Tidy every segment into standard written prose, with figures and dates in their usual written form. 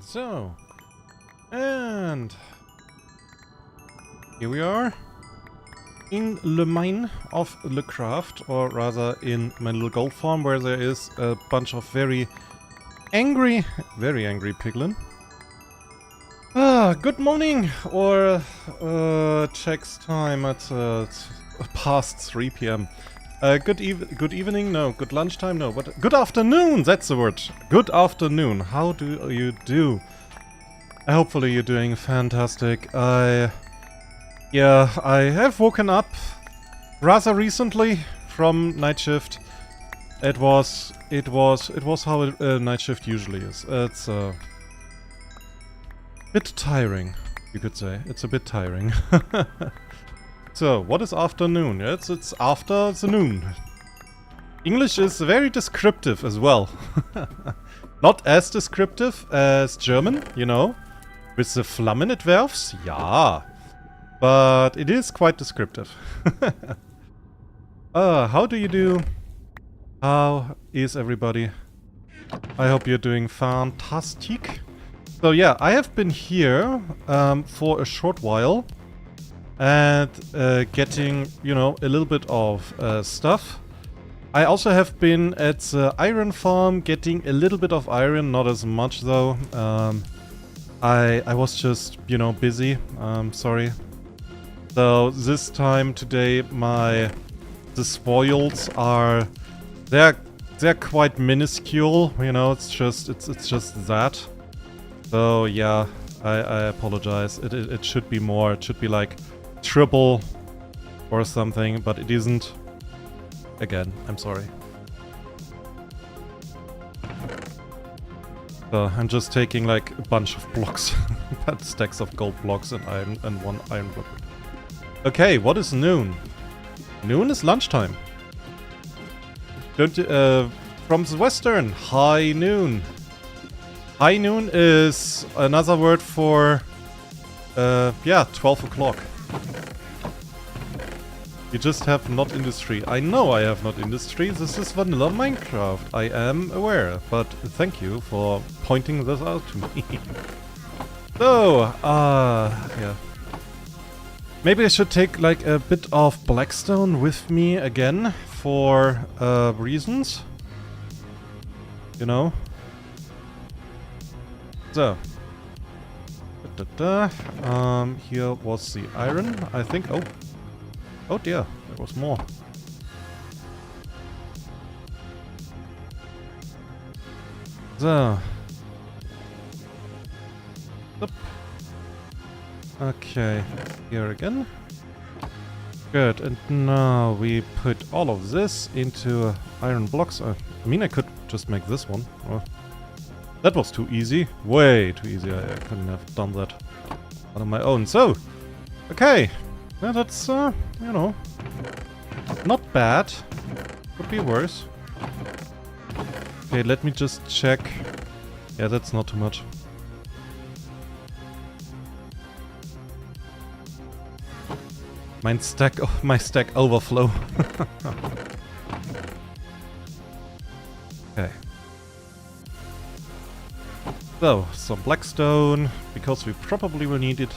So, and here we are in the mine of the craft, or rather in my little gold farm, where there is a bunch of very angry piglin. Good morning, or checks time at it's past 3 p.m. Good evening, no. Good lunchtime, no. But good afternoon, that's the word. Good afternoon. How do you do? Hopefully you're doing fantastic. I have woken up rather recently from night shift. It was how a night shift usually is. It's a bit tiring, you could say. It's a bit tiring. So, what is afternoon? It's after the noon. English is very descriptive as well. Not as descriptive as German, you know, with the Flammenadverbs, yeah. But it is quite descriptive. How do you do? How is everybody? I hope you're doing fantastic. So yeah, I have been here for a short while. And getting, you know, a little bit of stuff. I also have been at the iron farm getting a little bit of iron, not as much though. I was just, you know, busy. Sorry. So this time today, the spoils are they're quite minuscule. You know, it's just that. So yeah, I apologize. It should be more. It should be like triple or something, but it isn't. Again, I'm sorry. So I'm just taking like a bunch of blocks, stacks of gold blocks and iron and one iron block. Okay, what is noon? Noon is lunchtime. Don't you, from the western, high noon. High noon is another word for 12 o'clock. You just have not industry. I know I have not industry. This is vanilla Minecraft. I am aware, but thank you for pointing this out to me. So, yeah. Maybe I should take like a bit of blackstone with me again for reasons. You know. So. Here was the iron, I think. Oh dear, there was more. So. Up. Okay, here again. Good, and now we put all of this into iron blocks. I mean, I could just make this one. That was too easy. Way too easy. I couldn't have done that on my own. So, okay. Yeah, that's, you know, not bad. Could be worse. Okay, let me just check. Yeah, that's not too much. My stack overflow. Okay. So, some blackstone, because we probably will need it.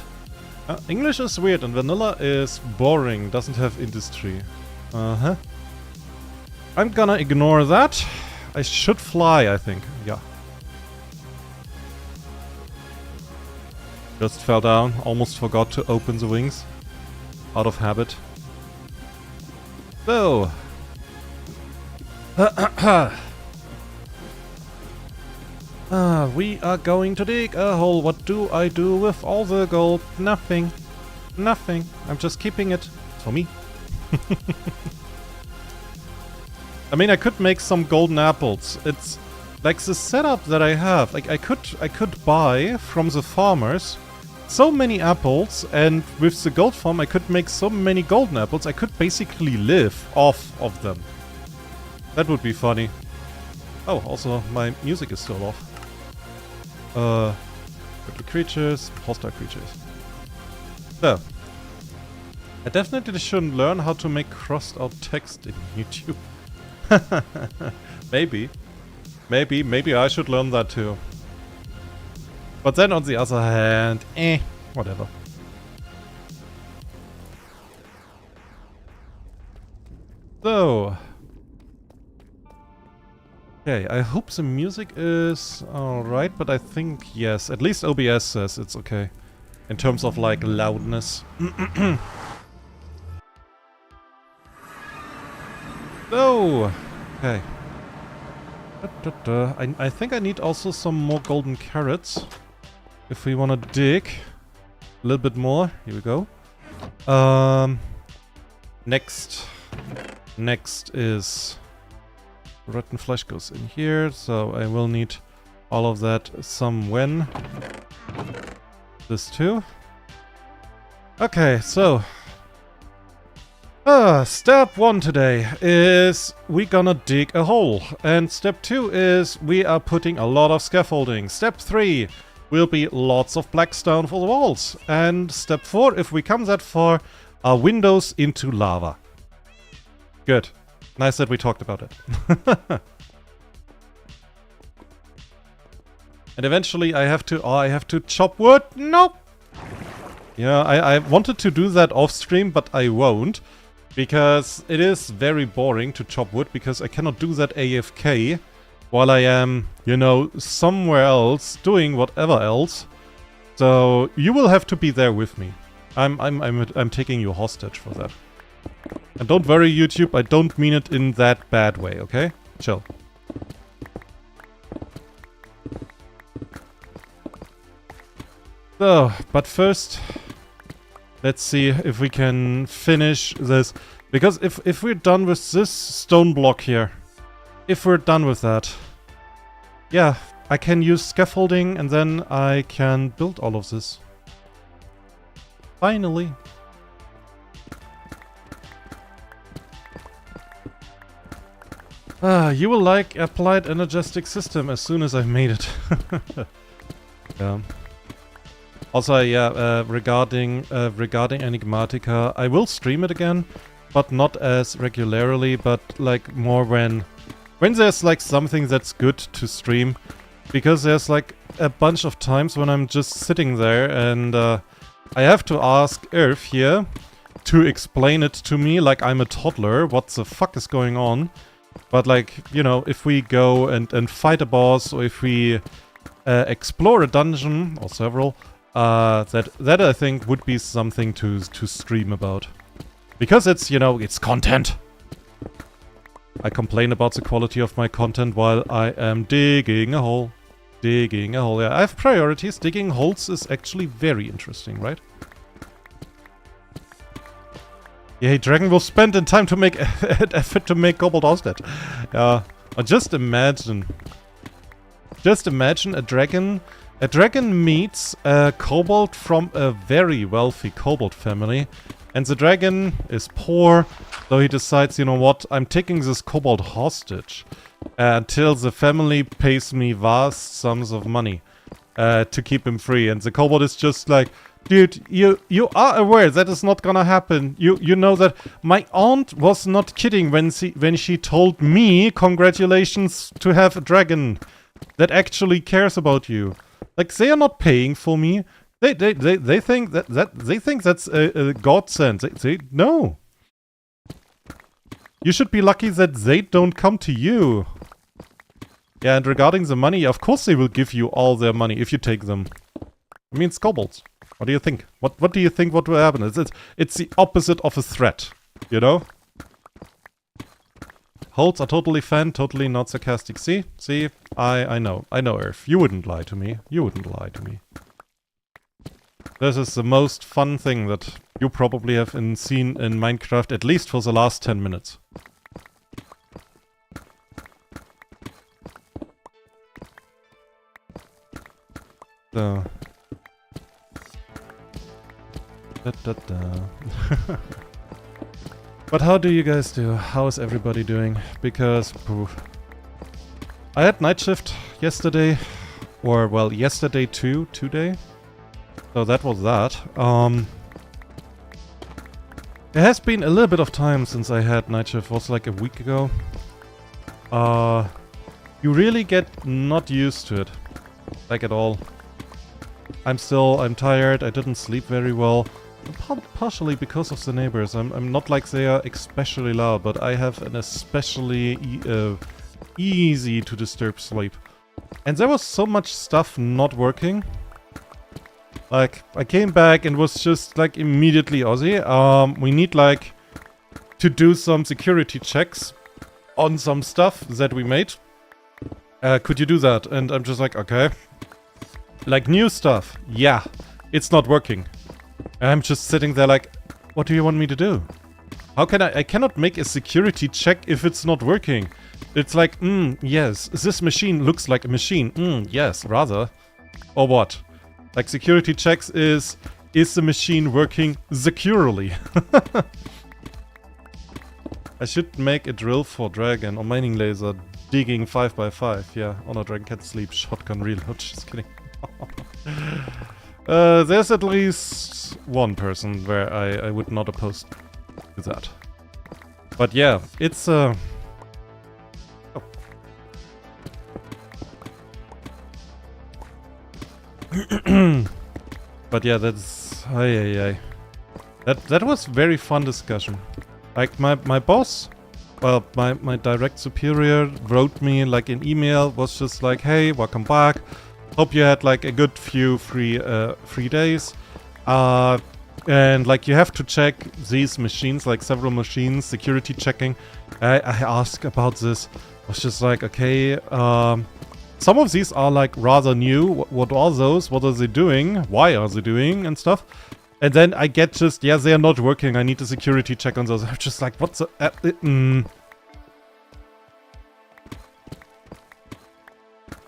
English is weird and vanilla is boring, doesn't have industry. Uh-huh. I'm gonna ignore that. I should fly, I think. Yeah. Just fell down, almost forgot to open the wings. Out of habit. So. We are going to dig a hole. What do I do with all the gold? Nothing. Nothing. I'm just keeping it for me. I mean, I could make some golden apples. It's like the setup that I have. Like I could buy from the farmers so many apples, and with the gold farm I could make so many golden apples. I could basically live off of them. That would be funny. Oh, also my music is still off. Little creatures, hostile creatures. So, I definitely shouldn't learn how to make crossed out text in YouTube. Maybe I should learn that too. But then on the other hand, whatever. So. Okay, I hope the music is alright, but I think yes. At least OBS says it's okay. In terms of like loudness. So. Okay. I think I need also some more golden carrots. If we want to dig a little bit more. Here we go. Next is rotten flesh goes in here, so I will need all of that when. This too. Okay, so step 1 today is we gonna dig a hole, and step 2 is we are putting a lot of scaffolding. Step 3 will be lots of black stone for the walls, and step 4, if we come that far, are windows into lava. Good. Nice that we talked about it. And eventually I have to chop wood. Nope. Yeah, I wanted to do that off stream, but I won't. Because it is very boring to chop wood, because I cannot do that AFK while I am, you know, somewhere else doing whatever else. So you will have to be there with me. I'm taking you hostage for that. And don't worry, YouTube, I don't mean it in that bad way, okay? Chill. So, but first, let's see if we can finish this. Because if we're done with this stone block here, if we're done with that, yeah, I can use scaffolding and then I can build all of this. Finally. You will like Applied Energetic System as soon as I've made it. Yeah. Also, yeah, regarding Enigmatica, I will stream it again, but not as regularly, but like more when there's like something that's good to stream, because there's like a bunch of times when I'm just sitting there and I have to ask Earth here to explain it to me like I'm a toddler, what the fuck is going on. But like, you know, if we go and fight a boss, or if we explore a dungeon, or several, that I think would be something to stream about. Because it's, you know, it's content. I complain about the quality of my content while I am digging a hole. Digging a hole, yeah. I have priorities. Digging holes is actually very interesting, right? Yay, Dragon will spend in time to make effort to make Cobalt Osted. Yeah, just imagine. Just imagine a dragon. A dragon meets a kobold from a very wealthy kobold family, and the dragon is poor, so he decides, you know what, I'm taking this kobold hostage until the family pays me vast sums of money to keep him free. And the kobold is just like, dude, you are aware that is not gonna happen. You know that my aunt was not kidding when she told me congratulations to have a dragon that actually cares about you. Like, they are not paying for me. They think they think that's a godsend. They no. You should be lucky that they don't come to you. Yeah, and regarding the money, of course they will give you all their money if you take them. I mean, it's kobolds. What do you think? What do you think what will happen? It's the opposite of a threat, you know? Holds are totally fun, totally not sarcastic. See? I know, Earth. You wouldn't lie to me. You wouldn't lie to me. This is the most fun thing that you probably have seen in Minecraft, at least for the last 10 minutes. So... But how do you guys do? How is everybody doing? Because, poof. I had night shift yesterday, or well, yesterday too, today. So that was that. It has been a little bit of time since I had night shift. It was like a week ago. You really get not used to it, like at all. I'm tired, I didn't sleep very well. Partially because of the neighbors. I'm not like they are especially loud, but I have an especially easy to disturb sleep. And there was so much stuff not working. Like, I came back and was just like immediately, Ozzy, we need like to do some security checks on some stuff that we made. Could you do that? And I'm just like, okay. Like new stuff. Yeah, it's not working. And I'm just sitting there like, what do you want me to do? How can I cannot make a security check if it's not working. It's like, yes, this machine looks like a machine. Yes, rather. Or what? Like security checks is the machine working securely? I should make a drill for dragon or mining laser digging 5x5. Yeah, honor dragon can't sleep. Shotgun reload. Just kidding. There's at least one person where I would not oppose to that. But yeah, it's oh. But yeah, that's that was very fun discussion. Like my boss, well, my direct superior wrote me like an email, was just like, hey, welcome back. Hope you had like a good few free days. And like you have to check these machines, like several machines, security checking. I asked about this. I was just like, okay, some of these are like rather new. What are those? What are they doing? Why are they doing and stuff? And then I get just, yeah, they are not working. I need a security check on those. I'm just like, what's the...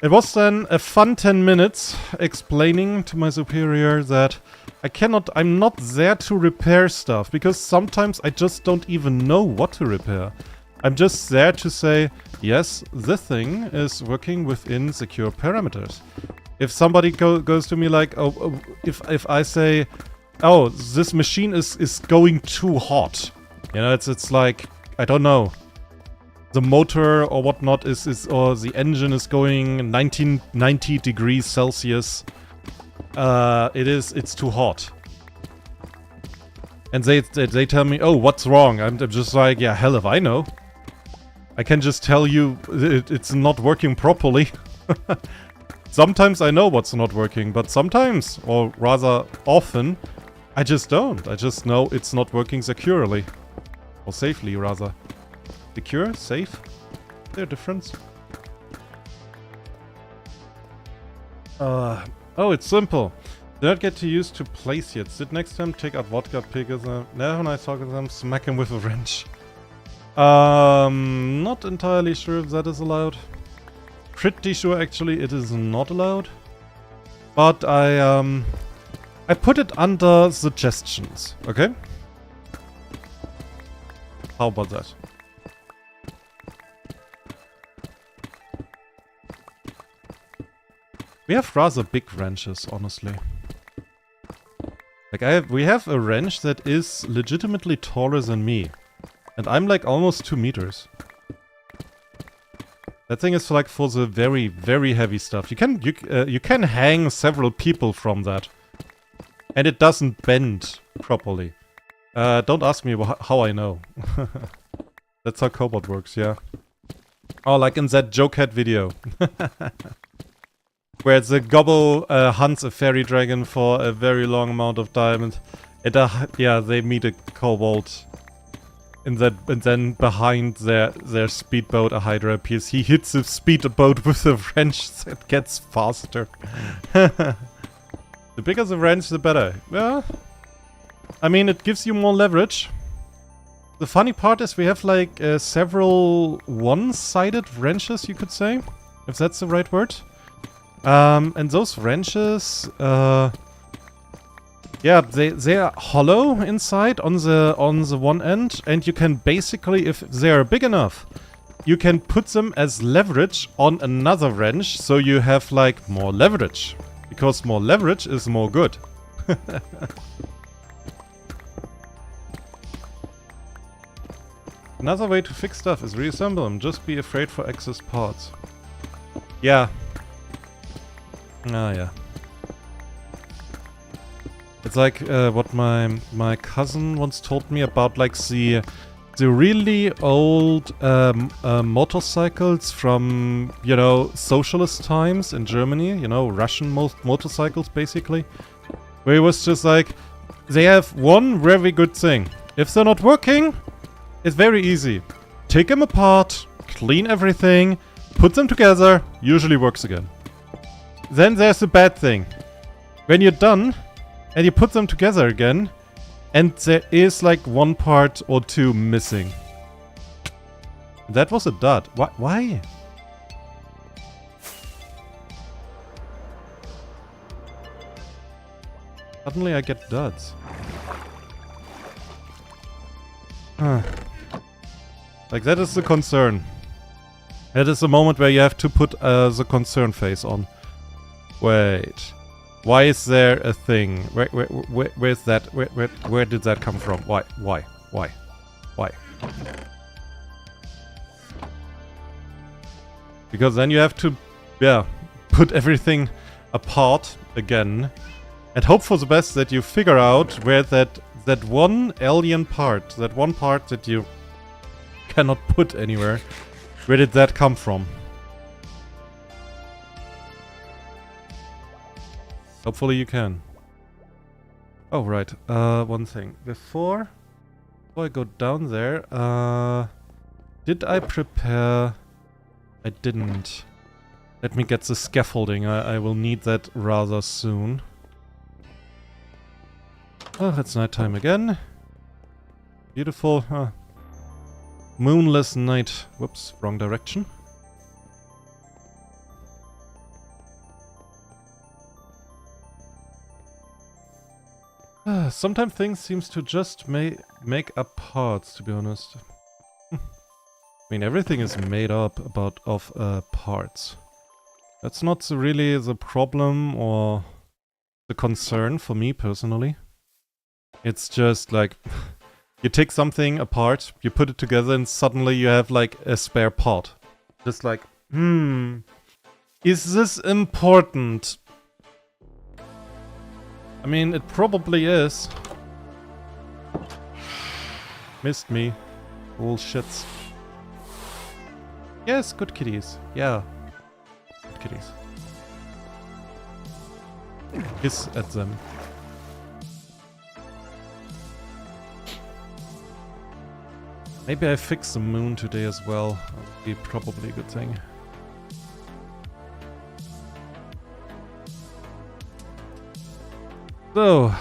It was then a fun 10 minutes explaining to my superior that I'm not there to repair stuff, because sometimes I just don't even know what to repair. I'm just there to say, yes, this thing is working within secure parameters. If somebody goes to me like, if I say, oh, this machine is going too hot. You know, it's like, I don't know. The motor or whatnot or the engine is going 90 degrees Celsius. It's too hot. And they tell me, oh, what's wrong? I'm just like, yeah, hell if I know. I can just tell you it's not working properly. Sometimes I know what's not working, but sometimes, or rather often, I just don't. I just know it's not working securely. Or safely, rather. Secure? Safe? Is there a difference? Oh, it's simple. Do not get too used to place yet. Sit next to him, take out vodka, pick them. Never nice talk to them, smack him with a wrench. Not entirely sure if that is allowed. Pretty sure actually it is not allowed. But I put it under suggestions, okay? How about that? We have rather big wrenches, honestly. Like we have a wrench that is legitimately taller than me. And I'm like almost 2 meters. That thing is like for the very, very heavy stuff. You can hang several people from that. And it doesn't bend properly. Don't ask me how I know. That's how Cobalt works, yeah. Oh, like in that Jokehead video. Where the gobbo hunts a fairy dragon for a very long amount of time, and yeah, they meet a kobold, and then behind their speedboat a hydra appears. He hits the speedboat with a wrench that gets faster. The bigger the wrench, the better. Yeah, I mean it gives you more leverage. The funny part is we have like several one-sided wrenches, you could say, if that's the right word. And those wrenches, yeah, they are hollow inside on the one end, and you can basically, if they are big enough, you can put them as leverage on another wrench, so you have like more leverage, because more leverage is more good. Another way to fix stuff is reassemble them. Just be afraid for excess parts. Yeah. Ah, yeah. It's like what my cousin once told me about, like the really old motorcycles from, you know, socialist times in Germany, you know, Russian motorcycles basically, where it was just like, they have one very good thing. If they're not working, it's very easy. Take them apart, clean everything, put them together, usually works again. Then there's the bad thing. When you're done and you put them together again, and there is like one part or two missing. That was a dud. Why? Suddenly I get duds. Huh. Like, that is the concern. That is the moment where you have to put the concern face on. Wait. Why is there a thing? Where's that? Where did that come from? Why? Because then you have to, yeah, put everything apart again and hope for the best that you figure out where that one alien part, that one part that you cannot put anywhere, where did that come from? Hopefully you can. Oh, right. One thing. Before I go down there, did I prepare... I didn't. Let me get the scaffolding. I will need that rather soon. Oh, it's nighttime again. Beautiful. Moonless night. Whoops, wrong direction. Sometimes things seems to just make up parts, to be honest. I mean, everything is made up of parts. That's not really the problem or the concern for me personally. It's just like, you take something apart, you put it together, and suddenly you have like a spare part. Just like, is this important? I mean, it probably is. Missed me. Bullshits. Yes, good kitties. Yeah. Good kitties. Hiss at them. Maybe I fix the moon today as well. That would be probably a good thing. So...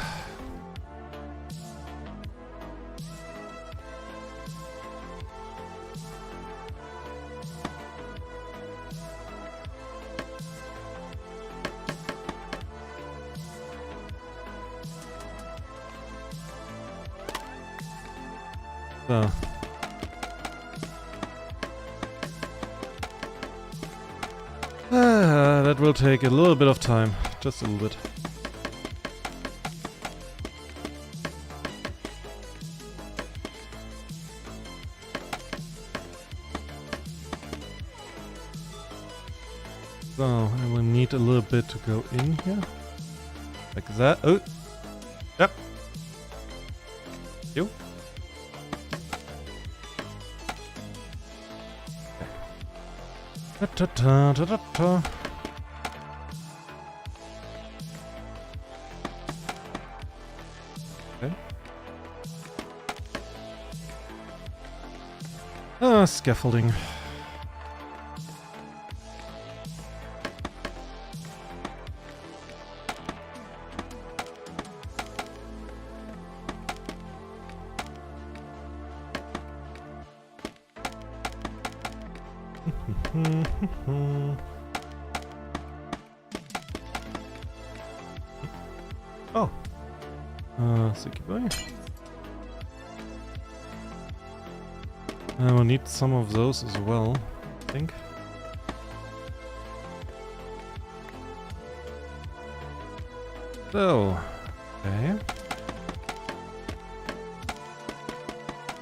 that will take a little bit of time. Just a little bit. So, I will need a little bit to go in here. Like that. Oh! Yep. You. Ta-ta-ta-ta-ta-ta. Okay. Scaffolding. Oh. Thank you, boy. I will need some of those as well, I think. So, okay.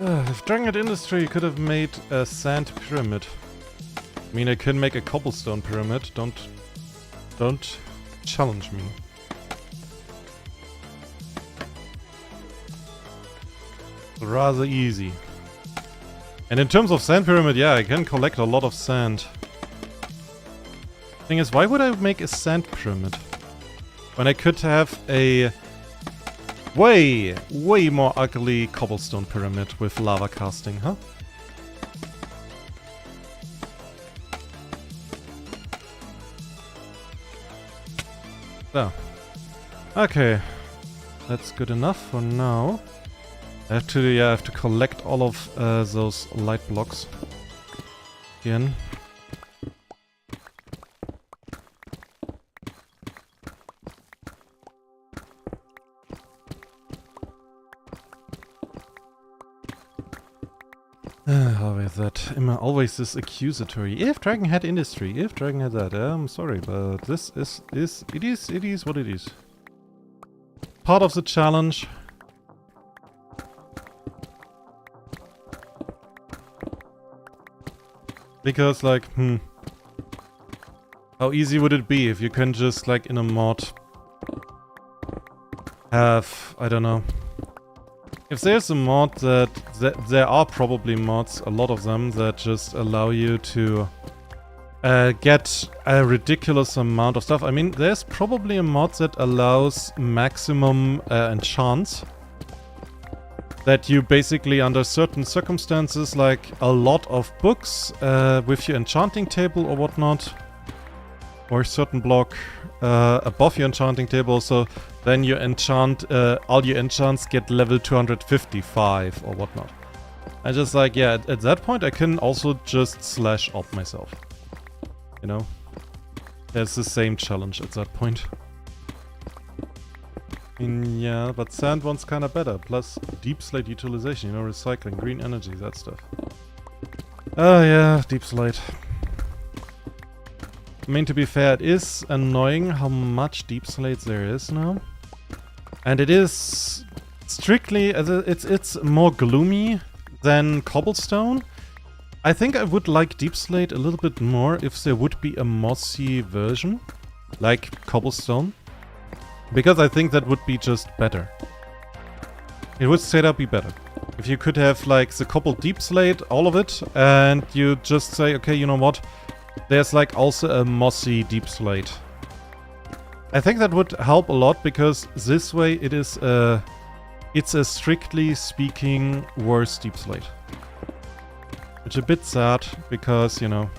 If Dragon Industry could have made a sand pyramid. I mean, I can make a cobblestone pyramid. Don't challenge me. Rather easy. And in terms of sand pyramid, yeah, I can collect a lot of sand. Thing is, why would I make a sand pyramid? When I could have a way more ugly cobblestone pyramid with lava casting, huh? So. Okay. That's good enough for now. I have to collect all of those light blocks again. How is that? Always this accusatory. If Dragon had industry, if Dragon had that. I'm sorry, but this is it is what it is. Part of the challenge. Because, like, how easy would it be if you can just, like, in a mod have, I don't know. If there's a mod that there are probably mods, a lot of them, that just allow you to get a ridiculous amount of stuff. I mean, there's probably a mod that allows maximum enchants. That you basically, under certain circumstances, like a lot of books with your enchanting table or whatnot, or a certain block above your enchanting table, so then you enchant, all your enchants get level 255 or whatnot. I just like, yeah, at that point I can also just slash up myself. You know? There's the same challenge at that point. Yeah, but sand one's kinda better. Plus deep slate utilization, you know, recycling, green energy, that stuff. Oh yeah, deep slate. I mean, to be fair, it is annoying how much deep slate there is now. And it is strictly, it's more gloomy than cobblestone. I think I would like deep slate a little bit more if there would be a mossy version, like cobblestone. Because I think that would be just better. It would straight up be better. If you could have, like, the cobble deep slate, all of it, and you just say, okay, you know what? There's, like, also a mossy deep slate. I think that would help a lot, because this way it is it's a strictly speaking worse deep slate. Which is a bit sad, because, you know,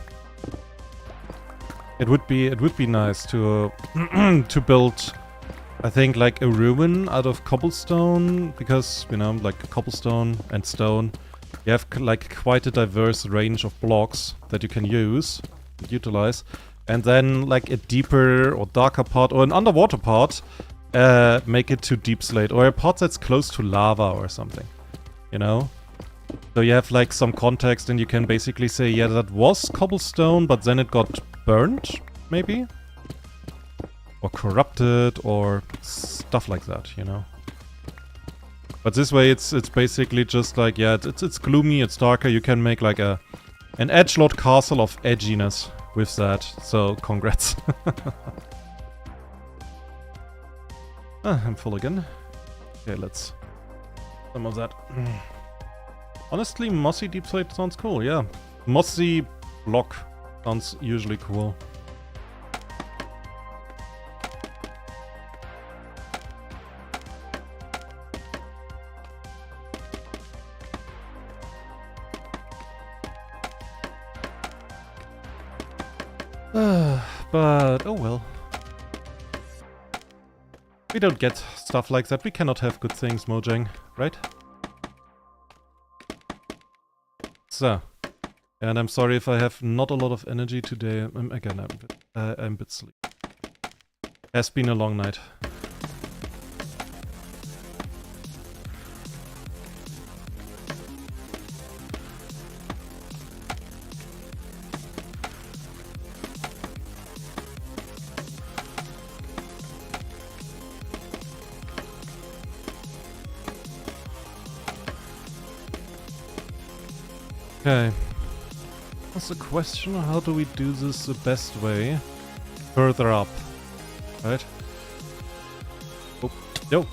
it would be nice to to build, I think, like a ruin out of cobblestone, because, you know, like cobblestone and stone, you have like quite a diverse range of blocks that you can utilize, and then like a deeper or darker part or an underwater part, make it to deep slate, or a part that's close to lava or something, you know? So you have like some context and you can basically say, yeah, that was cobblestone, but then it got burned, maybe? Or corrupted, or stuff like that, you know. But this way, it's basically just like, yeah, it's gloomy, it's darker. You can make like an edgelord castle of edginess with that. So congrats. I'm full again. Okay, let's some of that. Honestly, mossy deep slate sounds cool. Yeah, mossy block sounds usually cool. But, oh well. We don't get stuff like that. We cannot have good things, Mojang, right? So. And I'm sorry if I have not a lot of energy today. Again, I'm a bit sleepy. Has been a long night. Okay. What's the question? How do we do this the best way? Further up. Right? Oh, yo!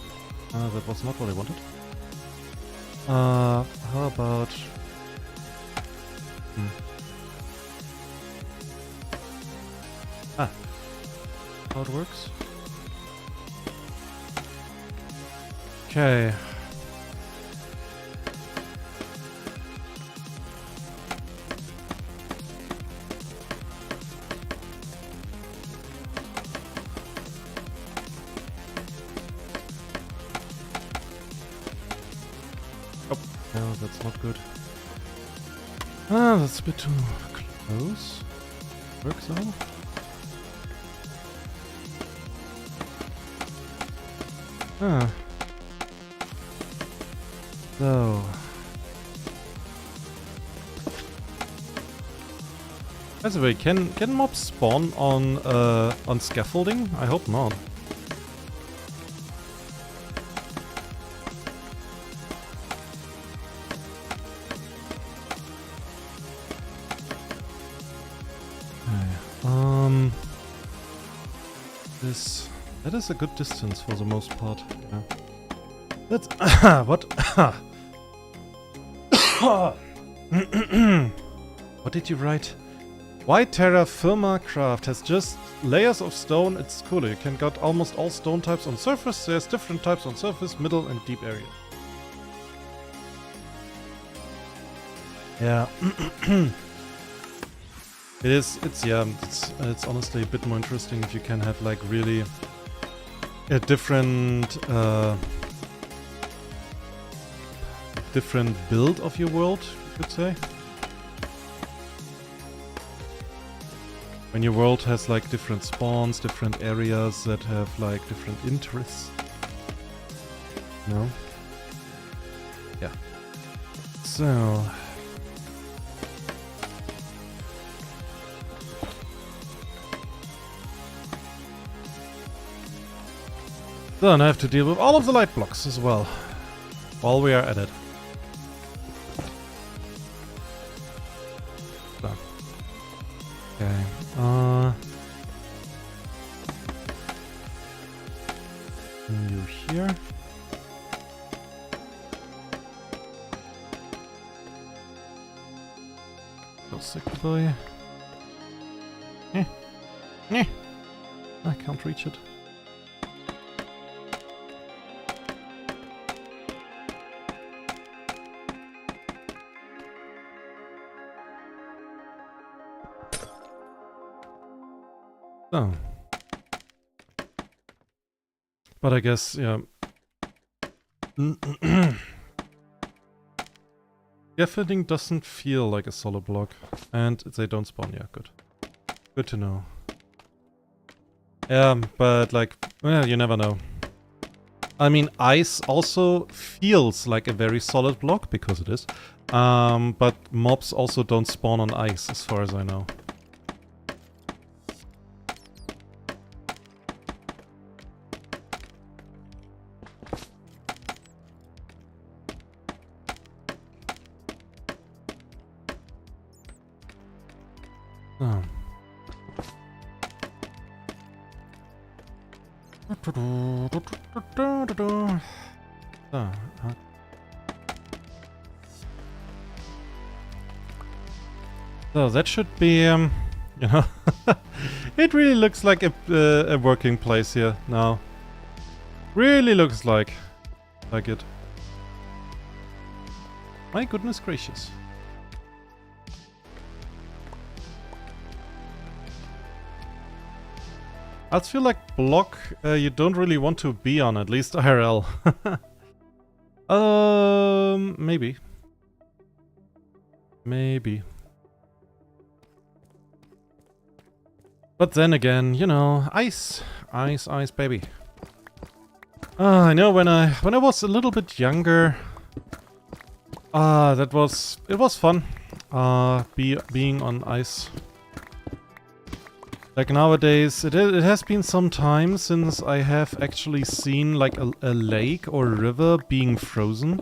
That was not what I wanted. How about... Ah. How it works? Okay. Oh, no, that's not good. Ah, that's a bit too close. Works though. Ah. So. By the way, can mobs spawn on scaffolding? I hope not. Okay. That is a good distance for the most part. Yeah. That's what? What did you write? Why terra firma craft has just layers of stone? It's cooler. You can get almost all stone types on surface. There's different types on surface, middle, and deep area. Yeah. It's honestly a bit more interesting if you can have like really a different build of your world, you could say. When your world has like different spawns, different areas that have like different interests. No? Yeah. So... Then I have to deal with all of the light blocks as well, while we are at it. So. Okay, you here. Go sick boy. I can't reach it. Oh. But I guess, yeah. Scaffolding doesn't feel like a solid block. And they don't spawn, yeah, good. Good to know. Yeah, but like, well, you never know. I mean, ice also feels like a very solid block, because it is. But mobs also don't spawn on ice, as far as I know. Oh. So that should be, you know, it really looks like a working place here now. Really looks like it. My goodness gracious. I feel like block you don't really want to be on, at least IRL. Maybe. Maybe. But then again, you know, ice, baby. I know when I was a little bit younger, it was fun, being on ice. Like nowadays, it has been some time since I have actually seen like a lake or river being frozen,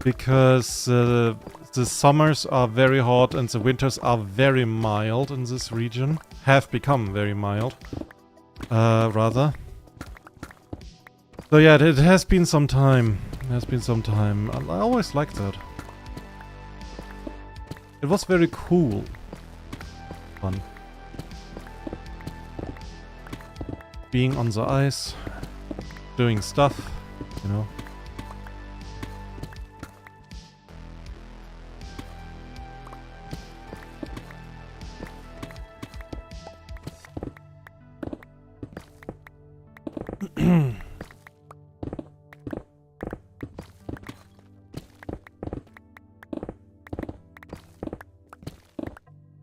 because the summers are very hot and the winters are very mild in this region. Have become very mild, rather. So yeah, it has been some time It has been some time. I always liked that. It was very cool. Fun. Being on the ice, doing stuff, you know.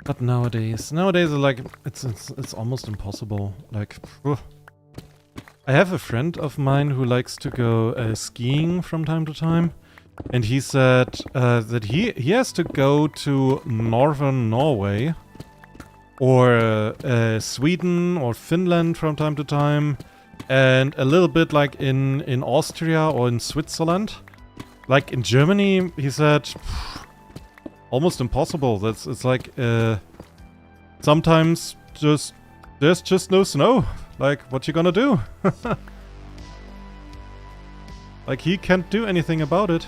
But nowadays like it's almost impossible. Like, ugh. I have a friend of mine who likes to go skiing from time to time, and he said that he has to go to northern Norway or Sweden or Finland from time to time, and a little bit like in Austria or in Switzerland. Like in Germany, he said, almost impossible. It's like sometimes there's just no snow. Like, what you gonna do? Like, he can't do anything about it,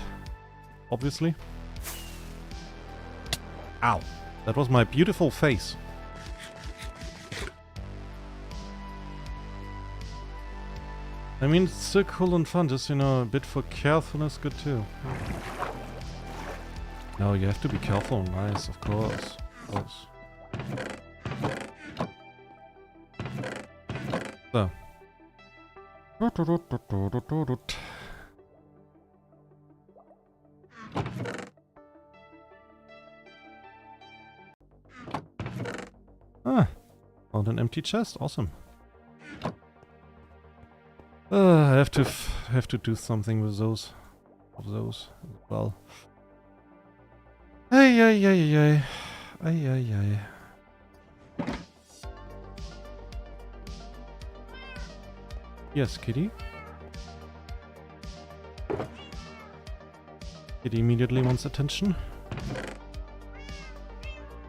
obviously. Ow, that was my beautiful face. I mean, it's so cool and fun, just, you know, a bit for carefulness good too. No, you have to be careful and nice, of course. Of course. So. Ah, found an empty chest. Awesome. I have to do something with those as well. Ay ay ay ay ay ay ay. Yes, kitty. Kitty immediately wants attention.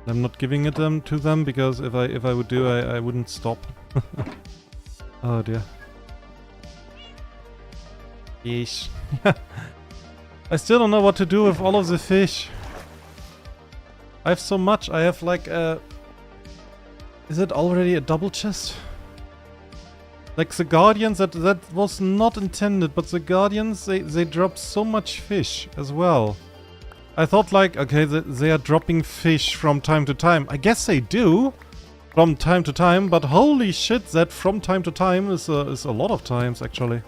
I'm not giving it to them because if I would do, I wouldn't stop. Oh dear. Fish. I still don't know what to do with all of the fish. I have so much. I have like a... Is it already a double chest? Like the Guardians, that was not intended, but the Guardians, they drop so much fish as well. I thought like, okay, they are dropping fish from time to time. I guess they do from time to time, but holy shit, that from time to time is a lot of times actually.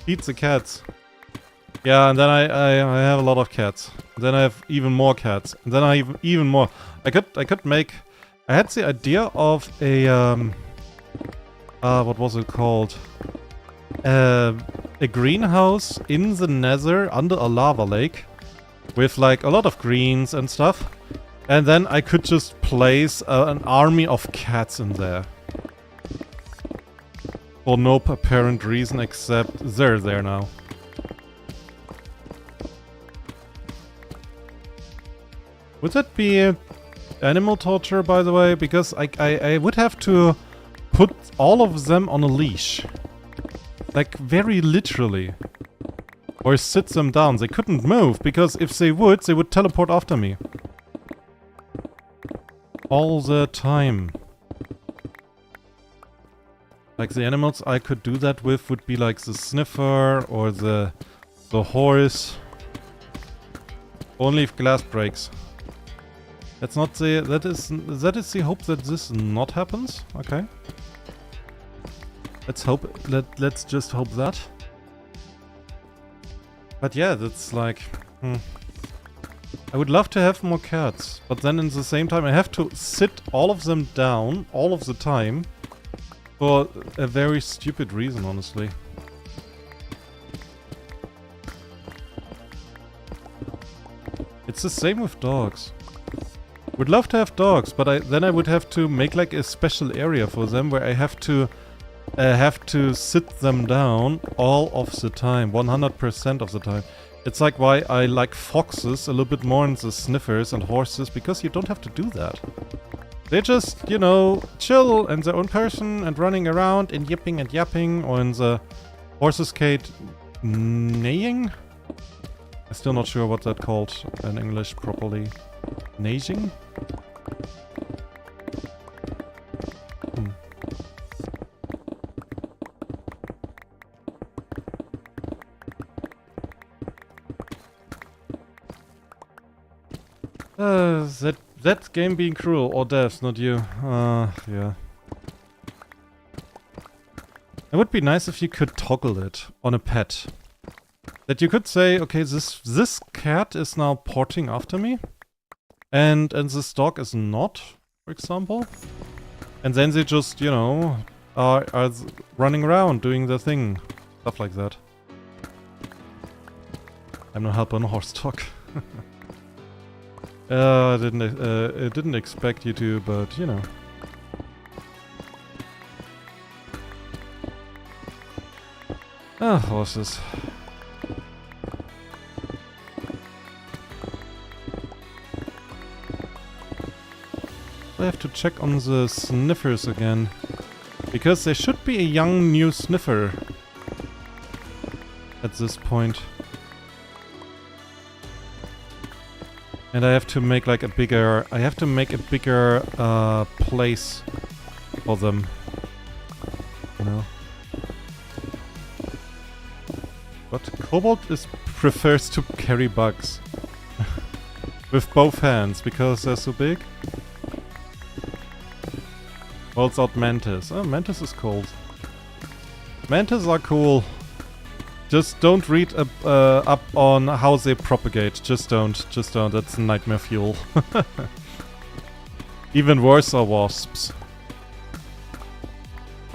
Feed the cats. Yeah, and then I have a lot of cats. Then I have even more cats. And then I have even more. I could make... I had the idea of a what was it called? A greenhouse in the nether under a lava lake with like a lot of greens and stuff. And then I could just place an army of cats in there. For no apparent reason except they're there now. Would that be animal torture, by the way? Because I would have to put all of them on a leash. Like, very literally. Or sit them down. They couldn't move, because if they would teleport after me. All the time. Like, the animals I could do that with would be like the sniffer or the horse. Only if glass breaks. That's not the... That is the hope that this not happens? Okay. Let's hope... Let's just hope that. But yeah, that's like... I would love to have more cats. But then in the same time I have to sit all of them down all of the time. For a very stupid reason, honestly. It's the same with dogs. Would love to have dogs, but then I would have to make like a special area for them where I have to sit them down all of the time, 100% of the time. It's like why I like foxes a little bit more than the sniffers and horses, because you don't have to do that. They just, you know, chill in their own person and running around and yipping and yapping, or in the Horses Kate neighing? I'm still not sure what that called in English properly. Neighing? That game being cruel, or devs, not you. Yeah. It would be nice if you could toggle it on a pet. That you could say, okay, this cat is now porting after me, and this dog is not, for example. And then they just, you know, are running around doing their thing. Stuff like that. I'm no help on a horse dog. I didn't expect you to, but you know. Ah, horses. I have to check on the sniffers again. Because there should be a young new sniffer at this point. And I have to make like a bigger... I have to make a bigger place for them. You know. But Kobold prefers to carry bugs. With both hands, because they're so big. Holds out Mantis. Oh, Mantis is cool. Mantis are cool. Just don't read up on how they propagate. Just don't. Just don't. That's nightmare fuel. Even worse are wasps.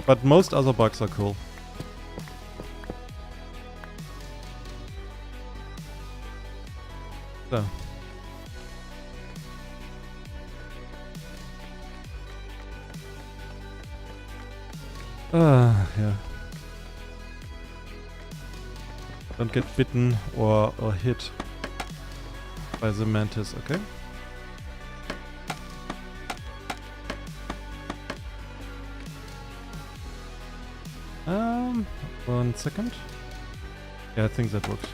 But most other bugs are cool. So. Yeah. Don't get bitten or hit by the mantis, okay? One second. Yeah, I think that works.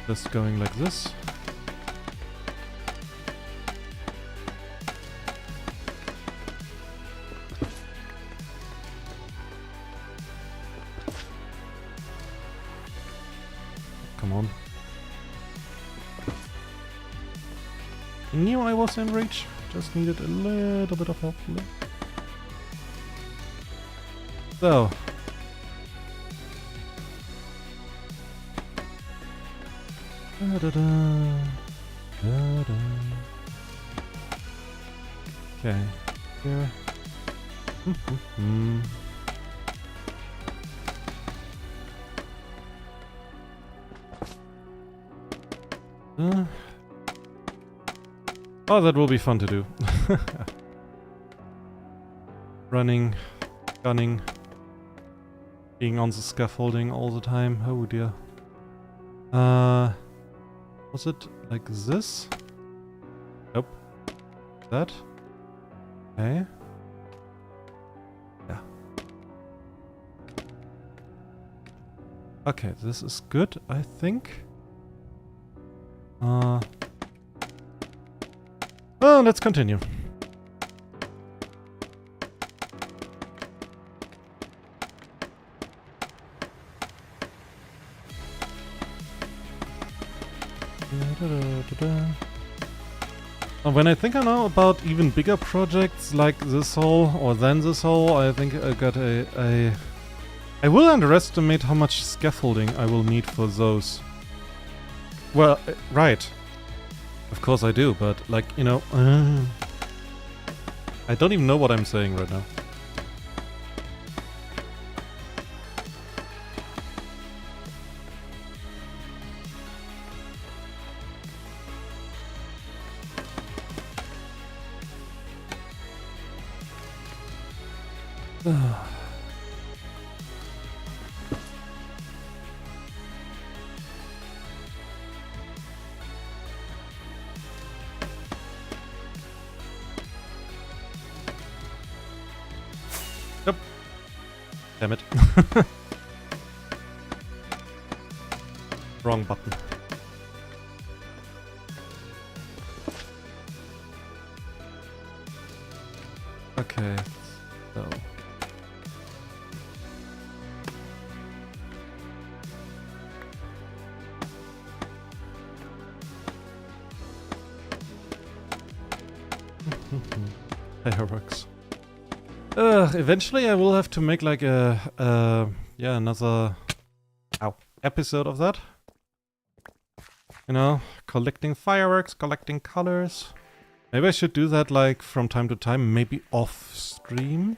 Just going like this. Come on. I knew I was in reach. Just needed a little bit of help. So. Okay. Here. Oh, that will be fun to do. Running, gunning, being on the scaffolding all the time. Oh dear. Was it like this? Nope. That? Okay. Yeah. Okay, this is good, I think. Well, let's continue. When I think I know about even bigger projects like this hole or than this hole, I think I got I will underestimate how much scaffolding I will need for those. Well, right. Of course I do, but like, you know, I don't even know what I'm saying right now. Yep. Damn it. Wrong button. Okay, so... Fireworks. Eventually I will have to make like yeah, another episode of that. You know, collecting fireworks, collecting colors. Maybe I should do that like from time to time, maybe off stream.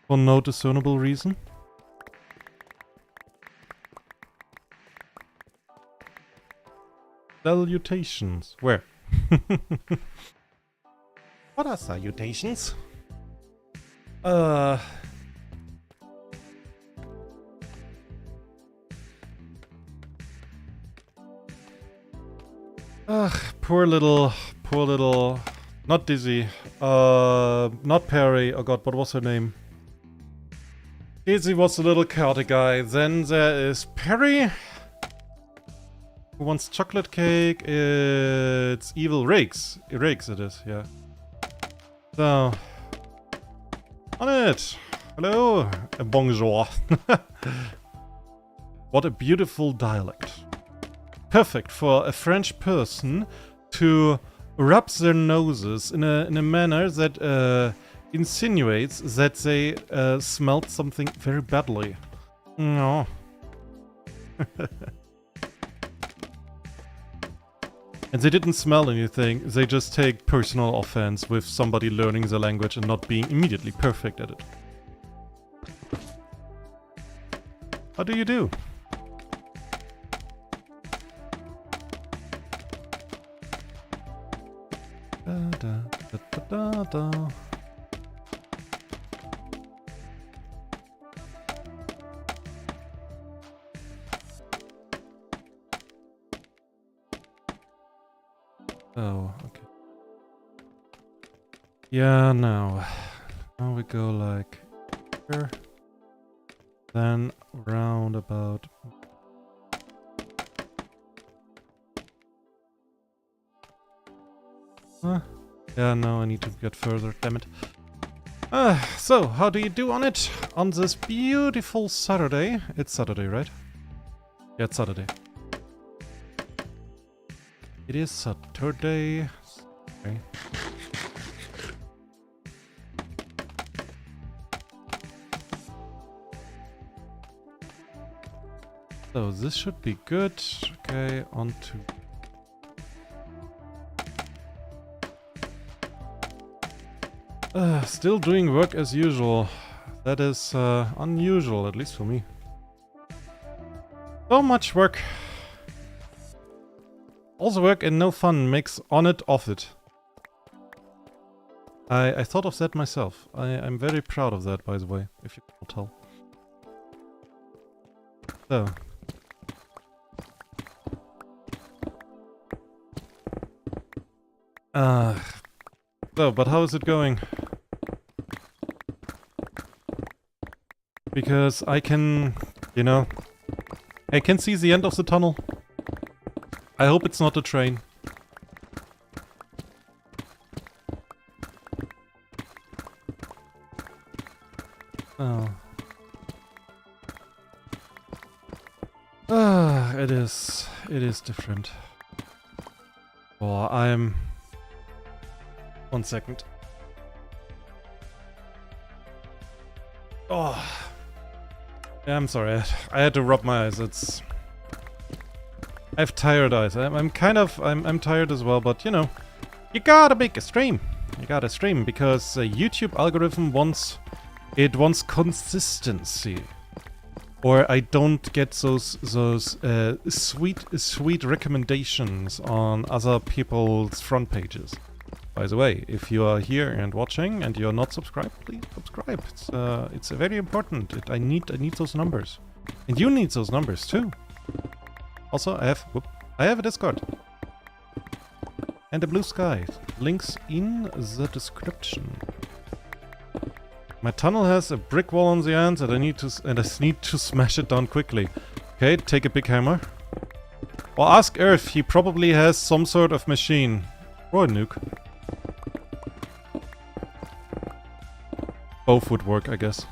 For no discernible reason. Salutations. Where? What are salutations? Poor little, not Dizzy, not Perry, oh god, what was her name? Dizzy was the little chaotic guy, then there is Perry, who wants chocolate cake, it's Evil Rakes, Rakes it is, yeah. So, on it, hello, bonjour. What a beautiful dialect. Perfect for a French person to rub their noses in a manner that insinuates that they smelled something very badly. No. And they didn't smell anything, they just take personal offense with somebody learning the language and not being immediately perfect at it. How do you do? Da, da, da, da, da. Oh, okay. Yeah, now we go like here, then round about. Yeah, no, I need to get further, damn it. So, how do you do on it? On this beautiful Saturday. It's Saturday, right? Yeah, it's Saturday. It is Saturday. Okay. So, this should be good. Okay, on to... still doing work as usual. That is unusual, at least for me. So much work. All the work and no fun makes on it off it. I thought of that myself. I'm very proud of that, by the way, if you can tell. So. So, but how is it going? Because I can, you know, I can see the end of the tunnel. I hope it's not a train. Oh. It is different. Oh, I'm... 1 second. Oh. Yeah, I'm sorry. I had to rub my eyes. I have tired eyes. I'm tired as well, but you know, you gotta make a stream. You gotta stream because the YouTube algorithm wants consistency, or I don't get those sweet recommendations on other people's front pages. By the way, if you are here and watching and you're not subscribed, please subscribe. It's very important. I need those numbers, and you need those numbers too. Also, I have a Discord and a blue sky. Links in the description. My tunnel has a brick wall on the end that I need to smash it down quickly. Okay, take a big hammer. Or ask Earth, he probably has some sort of machine. Or a nuke. Both would work, I guess.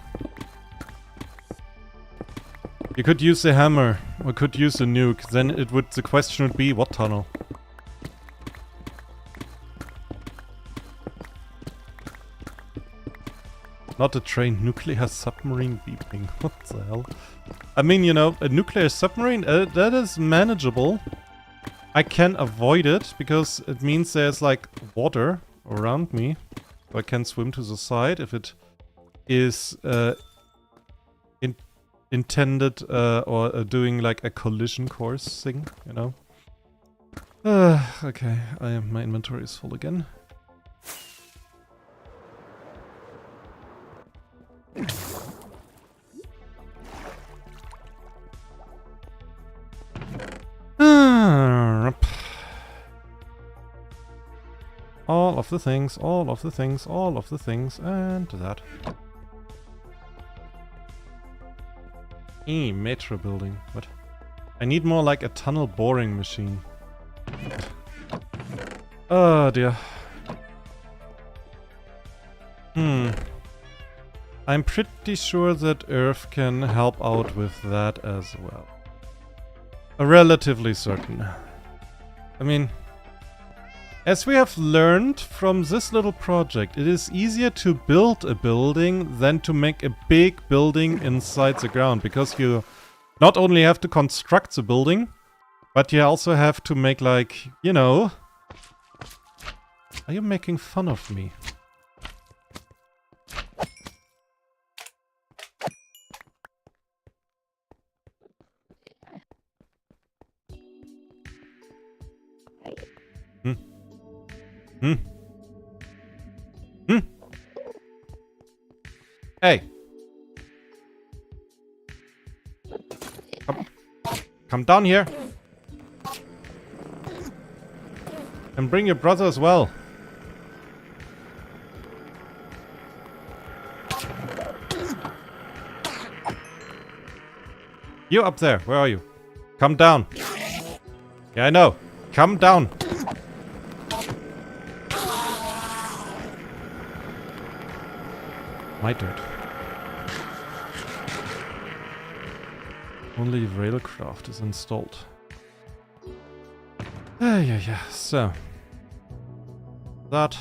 You could use the hammer, or could use the nuke. Then the question would be, what tunnel? Not a trained nuclear submarine beeping. What the hell? I mean, you know, a nuclear submarine, that is manageable. I can avoid it, because it means there's, like, water around me. So I can swim to the side if it is intended or doing, like, a collision course thing, you know? Okay, my inventory is full again. All of the things, all of the things, all of the things, and that. Metro building. What? I need more like a tunnel boring machine. Oh dear. I'm pretty sure that Earth can help out with that as well. Relatively certain. I mean, as we have learned from this little project, it is easier to build a building than to make a big building inside the ground, because you not only have to construct the building, but you also have to make, like, you know... Are you making fun of me? Hey! Come down here! And bring your brother as well. You up there, where are you? Come down. Yeah, I know. Come down. My dirt. Only railcraft is installed. Yeah. So. That.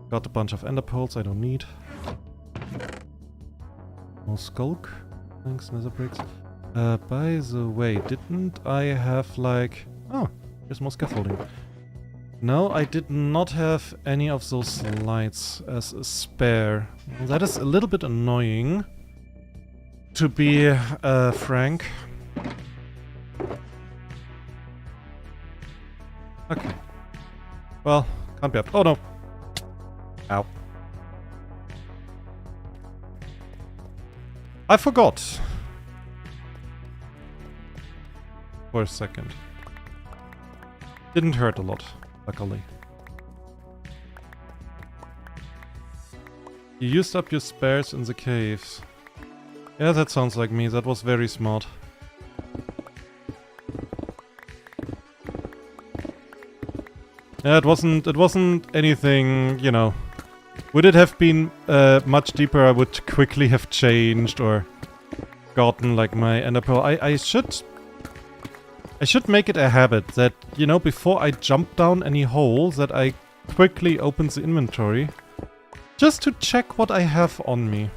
Got a bunch of ender pearls I don't need. More skulk. Thanks, nether bricks. By the way, didn't I have like... Oh, here's more scaffolding. No, I did not have any of those lights as a spare. That is a little bit annoying, to be frank. Okay. Well, can't be up. Oh no! Ow. I forgot. For a second. Didn't hurt a lot, luckily. You used up your spares in the caves. Yeah, that sounds like me. That was very smart. Yeah, it wasn't anything, you know. Would it have been much deeper, I would quickly have changed or gotten like my ender pearl. I should make it a habit that, you know, before I jump down any hole, that I quickly open the inventory. Just to check what I have on me.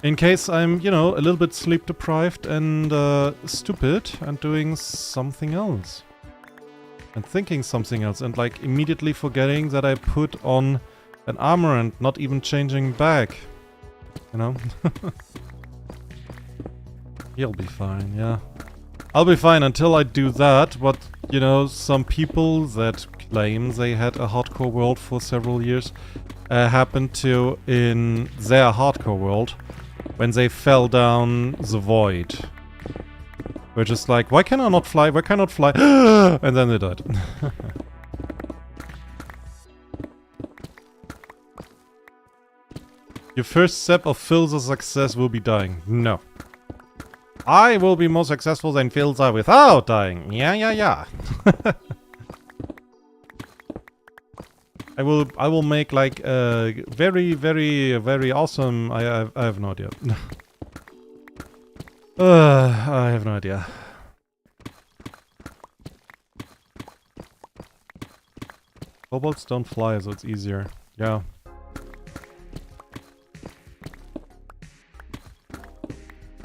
In case I'm, you know, a little bit sleep deprived and stupid and doing something else. And thinking something else and like immediately forgetting that I put on an armor and not even changing back. You know? You'll be fine, yeah. I'll be fine until I do that, what, you know, some people that claim they had a hardcore world for several years happened to in their hardcore world when they fell down the void. We're just like, why can I not fly? Why can I not fly? And then they died. Your first step of Phil's success will be dying. No. I will be more successful than Philza without dying. Yeah. I will make like a very awesome. I have no idea. I have no idea. Kobolds don't fly, so it's easier. Yeah.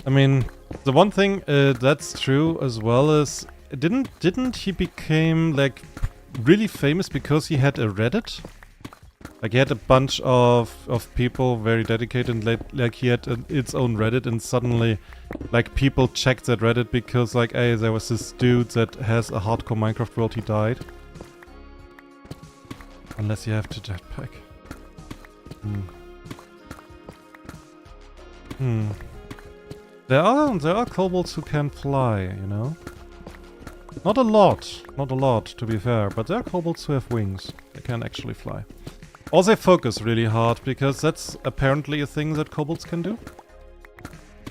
I mean, the one thing that's true as well is didn't he became like really famous because he had a Reddit? Like he had a bunch of people very dedicated and like he had its own Reddit, and suddenly like people checked that Reddit because like, hey, there was this dude that has a hardcore Minecraft world, he died. Unless you have to jetpack. There are kobolds who can fly, you know? Not a lot, to be fair, but there are kobolds who have wings. They can actually fly. Or they focus really hard, because that's apparently a thing that kobolds can do.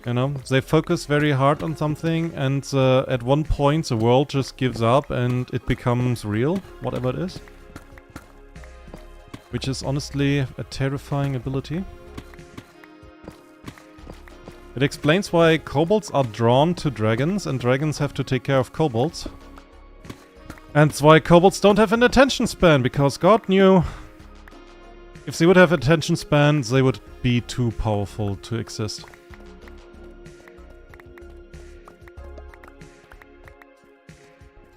You know, they focus very hard on something, and at one point the world just gives up and it becomes real, whatever it is. Which is honestly a terrifying ability. It explains why kobolds are drawn to dragons and dragons have to take care of kobolds. And it's why kobolds don't have an attention span, because God knew if they would have attention span, they would be too powerful to exist.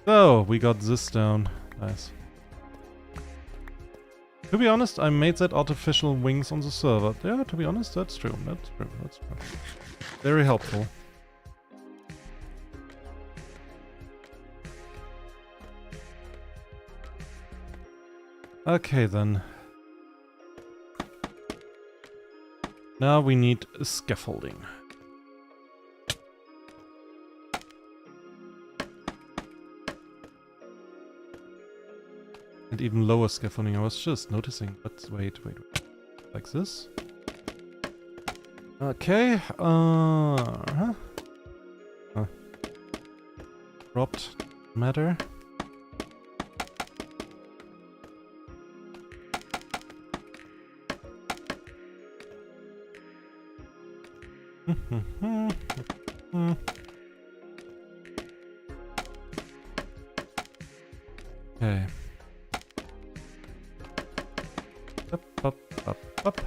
So, we got this down. Nice. To be honest, I made that artificial wings on the server. Yeah, to be honest, that's true. That's true. Very helpful. Okay, then. Now we need scaffolding. And even lower scaffolding, I was just noticing. But wait. Like this. Okay, dropped matter. Okay. Up.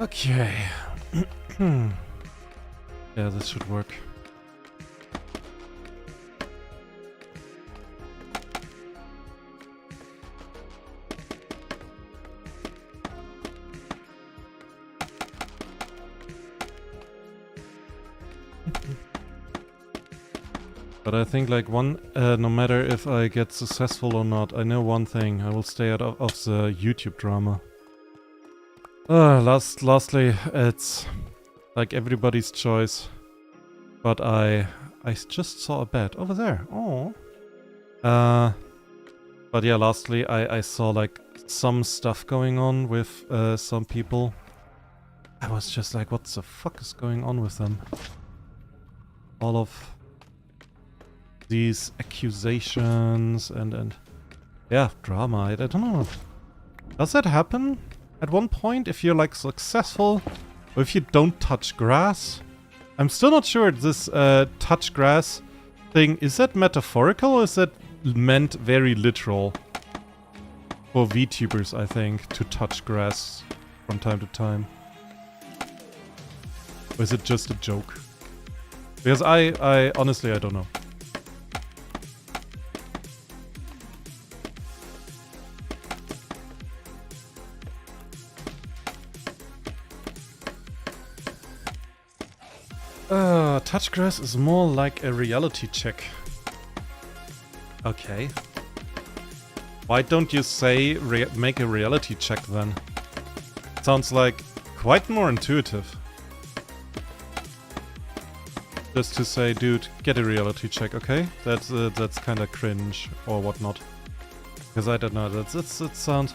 Okay. Yeah, this should work. But I think like no matter if I get successful or not, I know one thing, I will stay out of the YouTube drama. Lastly, it's like everybody's choice, but I just saw a bed over there. Oh. But yeah, lastly, I saw like some stuff going on with some people. I was just like, what the fuck is going on with them? All of these accusations and yeah, drama. I don't know. Does that happen at one point if you're like successful, or if you don't touch grass? I'm still not sure this touch grass thing, is that metaphorical or is that meant very literal? For VTubers, I think, to touch grass from time to time. Or is it just a joke? Because I honestly, I don't know. Touch grass is more like a reality check. Okay. Why don't you say make a reality check then? Sounds like quite more intuitive. Just to say, dude, get a reality check, okay? That's kind of cringe or whatnot. Because I don't know, it sounds...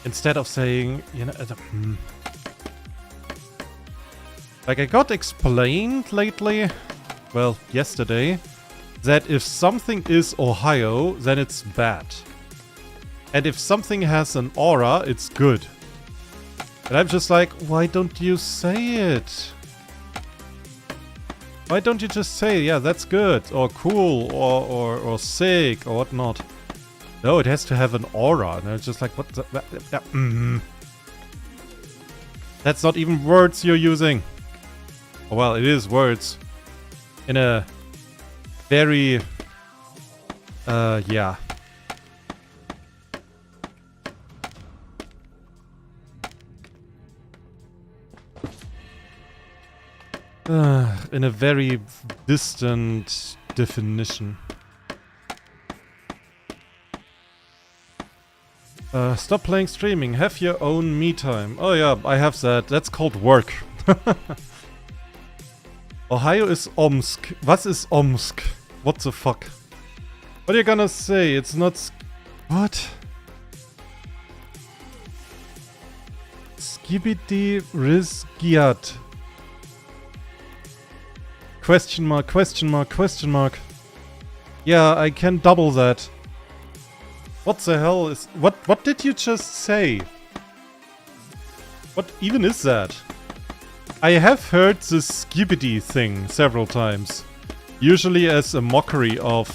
Instead of saying, you know... Like I got explained lately, well, yesterday, that if something is Ohio, then it's bad. And if something has an aura, it's good. And I'm just like, why don't you say it? Why don't you just say, yeah, that's good, or cool, or sick, or whatnot? No, it has to have an aura. And it's just like, what the... That's not even words you're using. Well, it is words. In a very... yeah. In a very distant definition. Stop playing streaming. Have your own me time. Oh yeah, I have that. That's called work. Ohio is Omsk. Was is Omsk? What the fuck? What are you gonna say? It's not... What? Skibidi Rizgiat. Question mark, question mark, question mark. Yeah, I can double that. What the hell is... What did you just say? What even is that? I have heard the skibidi thing several times. Usually as a mockery of...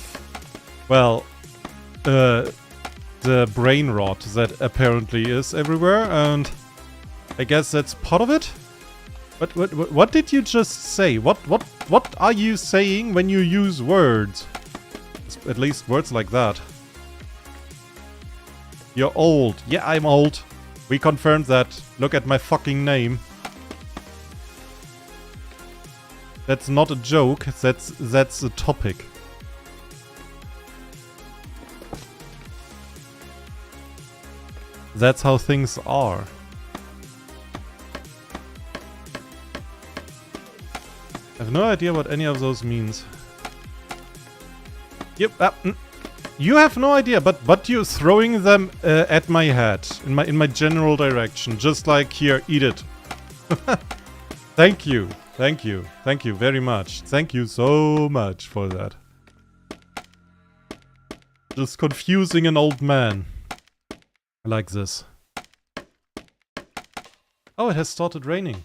Well... the brain rot that apparently is everywhere, and... I guess that's part of it? What did you just say? What are you saying when you use words? At least words like that. You're old. Yeah, I'm old. We confirmed that. Look at my fucking name. That's not a joke. That's a topic. That's how things are. I have no idea what any of those means. Yep. You have no idea, but you're throwing them at my head in my general direction, just like here, eat it. Thank you, thank you, thank you very much. Thank you so much for that. Just confusing an old man. I like this. Oh, it has started raining.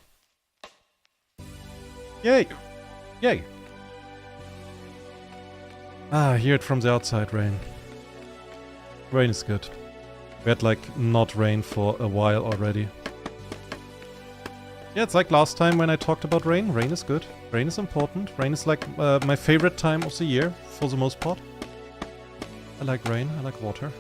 Yay! Yay! Ah, I hear it from the outside, rain. Rain is good. We had like not rain for a while already. Yeah, it's like last time when I talked about rain. Rain is good. Rain is important. Rain is like my favorite time of the year, for the most part. I like rain, I like water.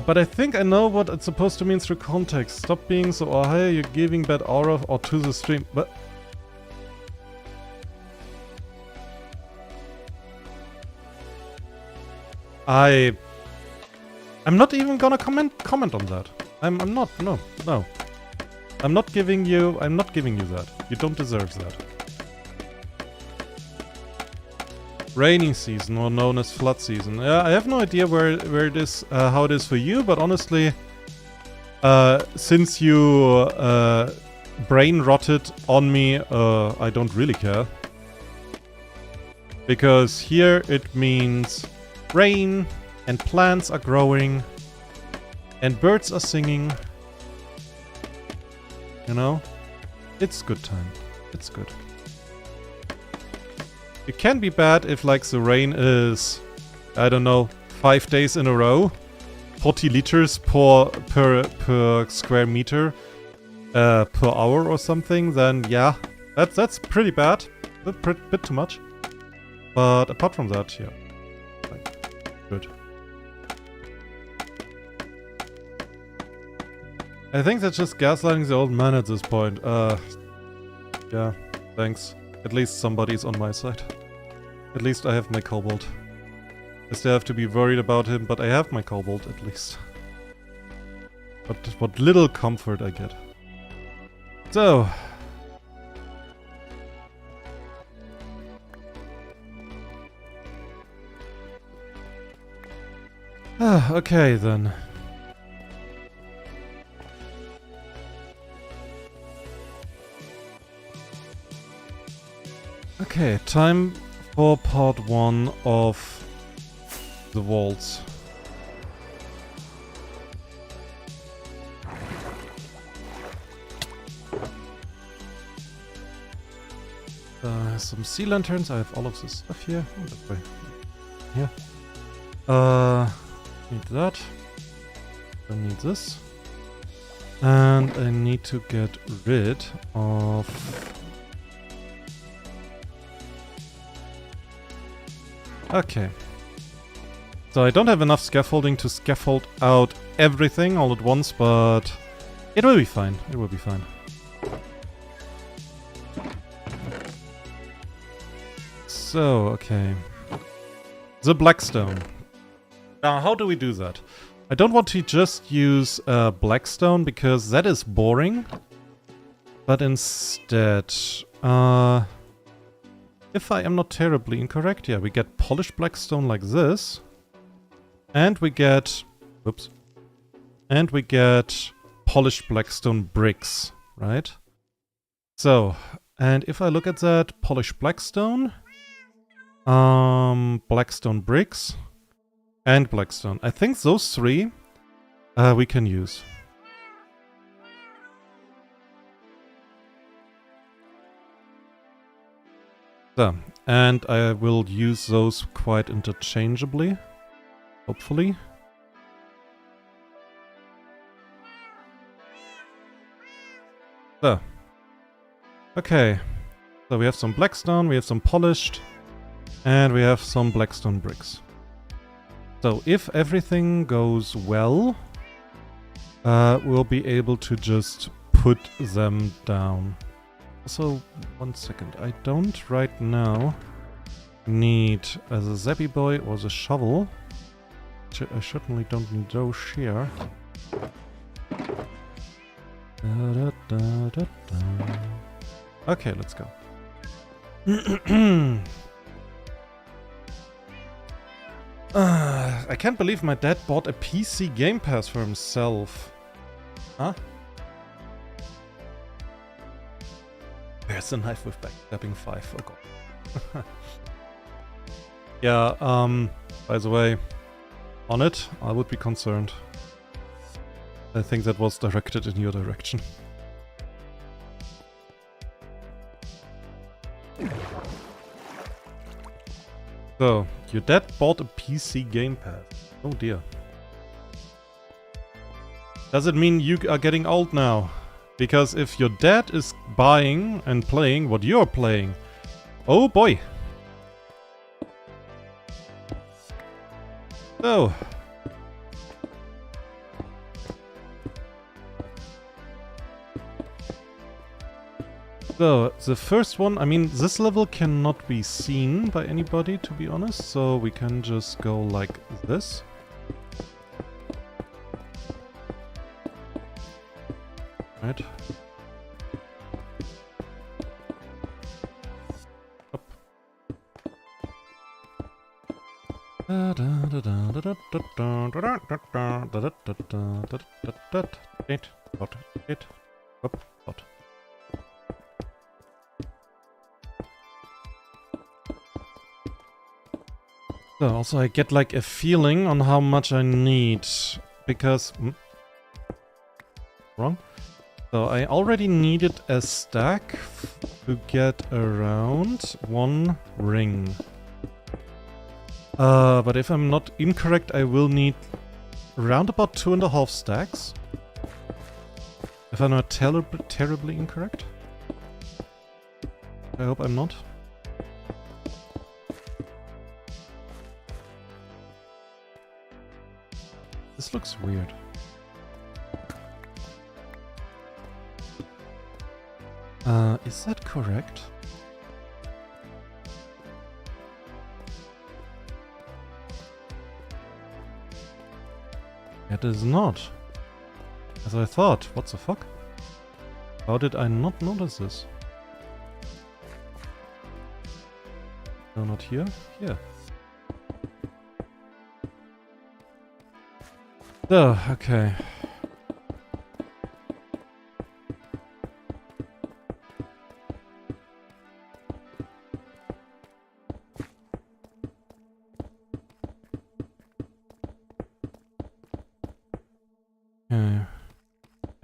But I think I know what it's supposed to mean through context. Stop being so Ohio, you're giving bad aura or to the stream. But I'm not even gonna comment on that. I'm not, no. I'm not giving you that. You don't deserve that. Raining season, or known as flood season. I have no idea where it is, how it is for you, but honestly, since you brain rotted on me, I don't really care. Because here it means rain, and plants are growing, and birds are singing. You know? It's good time. It's good. It can be bad if like the rain is, I don't know, 5 days in a row, 40 liters per square meter per hour or something. Then yeah, that's pretty bad, bit too much. But apart from that, yeah, like, good. I think that's just gaslighting the old man at this point. Yeah, thanks. At least somebody's on my side. At least I have my kobold. I still have to be worried about him, but I have my kobold at least. what little comfort I get. So. Okay then. Okay, time for part 1 of the walls. Some sea lanterns. I have all of this stuff here. Oh, that way. Here. Need that. I need this. And I need to get rid of... Okay. So I don't have enough scaffolding to scaffold out everything all at once, but it will be fine. It will be fine. So, okay. The Blackstone. Now, how do we do that? I don't want to just use Blackstone because that is boring. But instead, if I am not terribly incorrect, yeah, we get polished Blackstone like this. And we get... Whoops. And we get polished Blackstone bricks, right? So, and if I look at that, polished Blackstone... Blackstone bricks and Blackstone. I think those three we can use. So, and I will use those quite interchangeably, hopefully. So, okay. So we have some Blackstone, we have some polished. And we have some Blackstone bricks. So if everything goes well, we'll be able to just put them down. Also, one second. I don't right now need the Zappy Boy or the shovel. I certainly don't need those here. Okay, let's go. I can't believe my dad bought a PC Game Pass for himself. Huh? Where's the knife with backstabbing 5? Oh god. Yeah, by the way, on it, I would be concerned. I think that was directed in your direction. So, your dad bought a PC Game Pass. Oh dear. Does it mean you are getting old now? Because if your dad is buying and playing what you're playing, oh boy. So. So, the first one, I mean, this level cannot be seen by anybody, to be honest, so we can just go like this. Right. Up. Up. So also I get like a feeling on how much I need, because... Wrong? So I already needed a stack to get around 1 ring. But if I'm not incorrect, I will need around about 2.5 stacks. If I'm not terribly incorrect. I hope I'm not. This looks weird. Is that correct? It is not. as I thought. What the fuck? How did I not notice this? No, not here. Here. So, okay.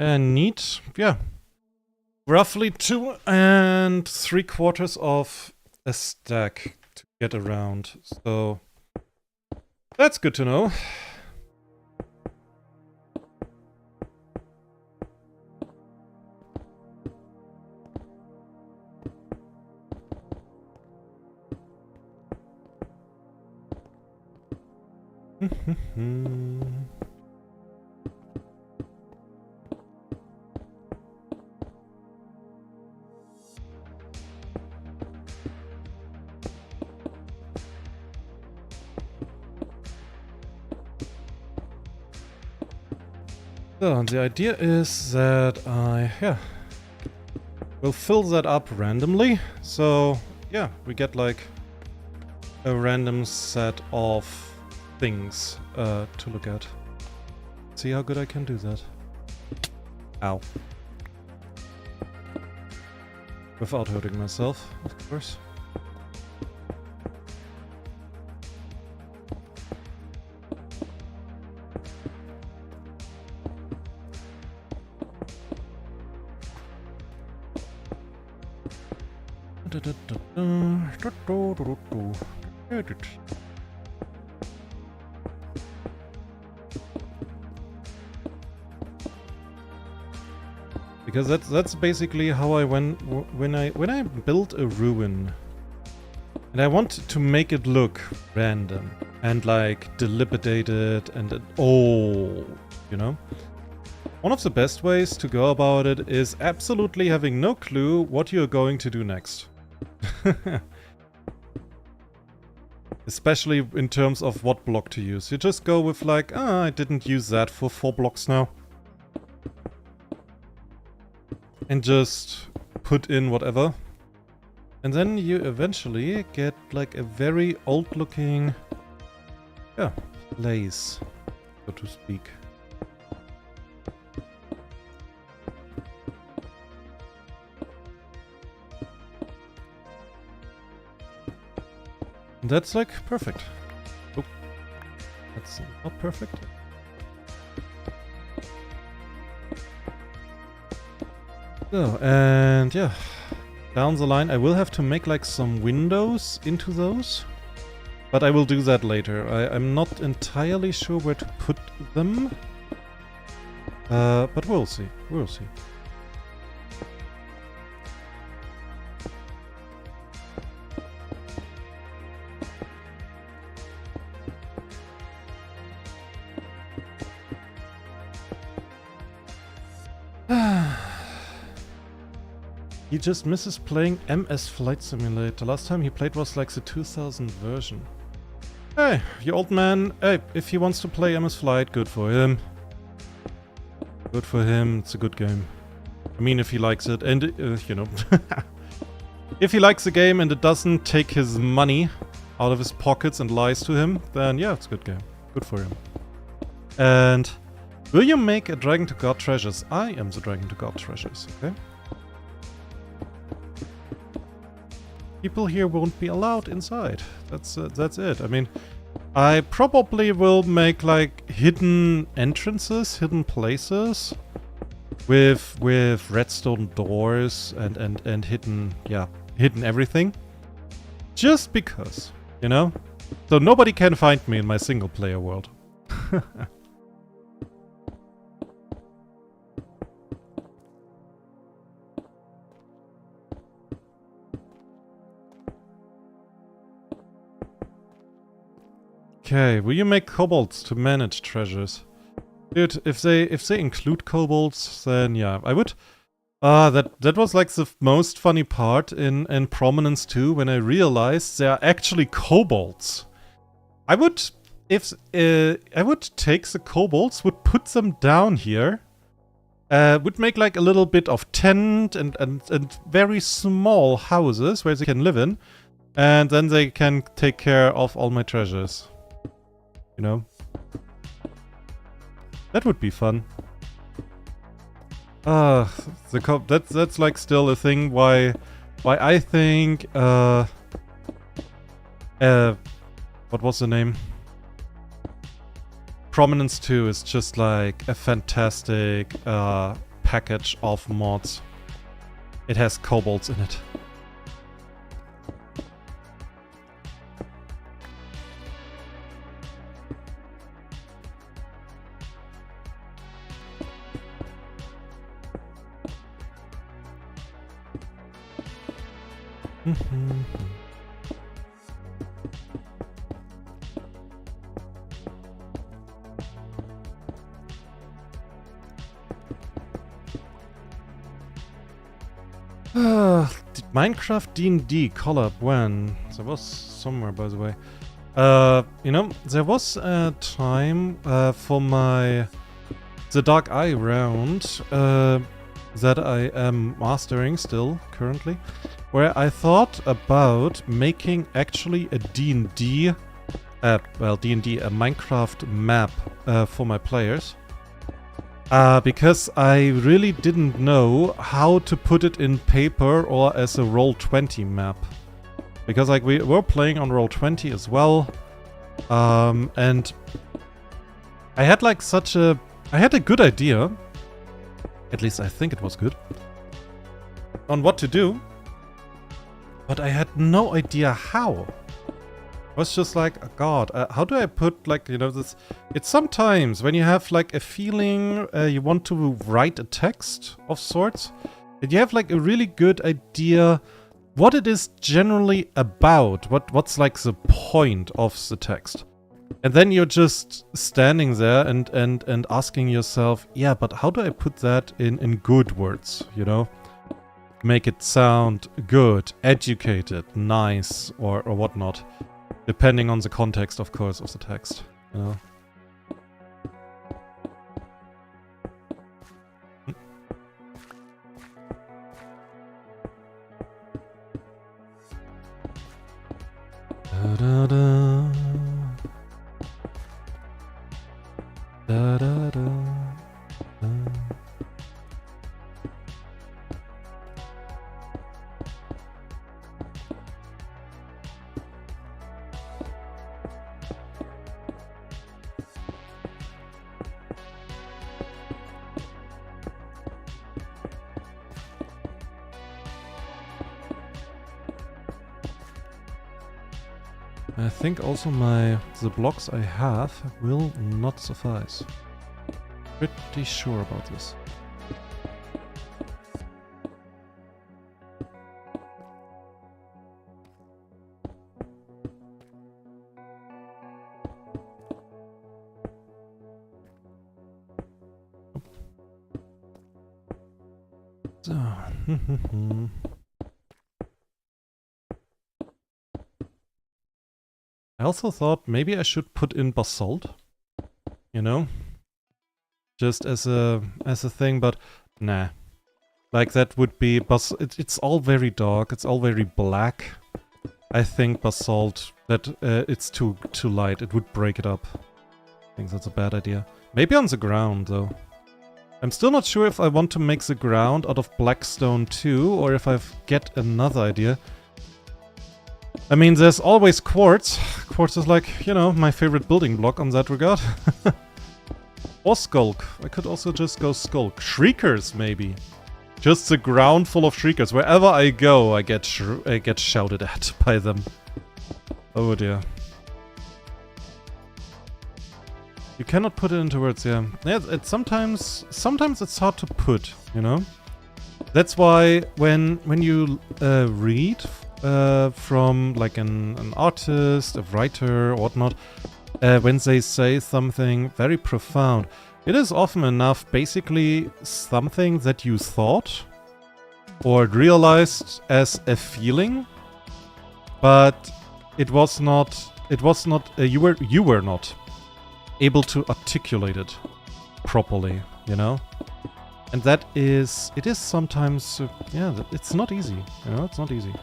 And neat, yeah. Roughly 2 3/4 of a stack to get around. So that's good to know. So, the idea is that I, will fill that up randomly. So, yeah, we get like a random set of things to look at. See how good I can do that. Ow. Without hurting myself, of course. Because that's basically how I went when I built a ruin, and I want to make it look random and like dilapidated and old, you know. One of the best ways to go about it is absolutely having no clue what you're going to do next. Especially in terms of what block to use. You just go with like, I didn't use that for 4 blocks now. And just put in whatever. And then you eventually get like a very old looking, place, so to speak. That's like perfect. Oh, that's not perfect. So, and yeah, down the line I will have to make like some windows into those. But I will do that later. I'm not entirely sure where to put them. But we'll see. We'll see. He just misses playing MS Flight Simulator. Last time he played was like the 2000 version. Hey, you old man. Hey, if he wants to play MS Flight, good for him. Good for him. It's a good game. I mean, if he likes it. And, you know. If he likes the game and it doesn't take his money out of his pockets and lies to him, then yeah, it's a good game. Good for him. And will you make a Dragon to God Treasures? I am the Dragon to God Treasures, okay? People here won't be allowed inside. That's it. I mean, I probably will make like hidden entrances, hidden places with redstone doors and hidden everything. Just because, you know? So nobody can find me in my single player world. Okay, will you make kobolds to manage treasures? Dude, if they include kobolds, then yeah, I would. That was like the most funny part in Prominence 2 when I realized there are actually kobolds. I would take the kobolds, would put them down here, would make like a little bit of tent and very small houses where they can live in. And then they can take care of all my treasures. You know? That would be fun. That's like still a thing why I think what was the name? Prominence 2 is just like a fantastic package of mods. It has kobolds in it. Did Minecraft D&D collab when? There was somewhere, by the way. You know, there was a time for the Dark Eye round that I am mastering still currently, where I thought about making actually a D&D, a Minecraft map for my players. Because I really didn't know how to put it in paper or as a Roll20 map. Because like we were playing on Roll20 as well, and I had like I had a good idea, at least I think it was good, on what to do, but I had no idea how. I was just like, oh God, how do I put like, you know, this? It's sometimes when you have like a feeling you want to write a text of sorts, and you have like a really good idea what it is generally about, what's like the point of the text. And then you're just standing there and asking yourself, yeah, but how do I put that in good words, you know? Make it sound good, educated, nice, or whatnot. Depending on the context, of course, of the text, you know. Da da da. Da da da. I think also the blocks I have will not suffice. Pretty sure about this. So. I also thought maybe I should put in basalt, you know, just as a thing, but nah. Like that would be it's all very dark, it's all very black. I think basalt, that it's too light, it would break it up. I think that's a bad idea. Maybe on the ground though. I'm still not sure if I want to make the ground out of black stone too, or if I get another idea. I mean, there's always quartz. Quartz is like, you know, my favorite building block on that regard. Or skulk. I could also just go skulk. Shriekers, maybe. Just the ground full of shriekers. Wherever I go, I get shouted at by them. Oh dear. You cannot put it into words, yeah. Yeah, sometimes it's hard to put, you know? That's why when you read from like an artist, a writer, or whatnot, when they say something very profound, it is often enough basically something that you thought or realized as a feeling, but you were not able to articulate it properly, you know? And that is, it is sometimes, yeah, it's not easy, you know, it's not easy.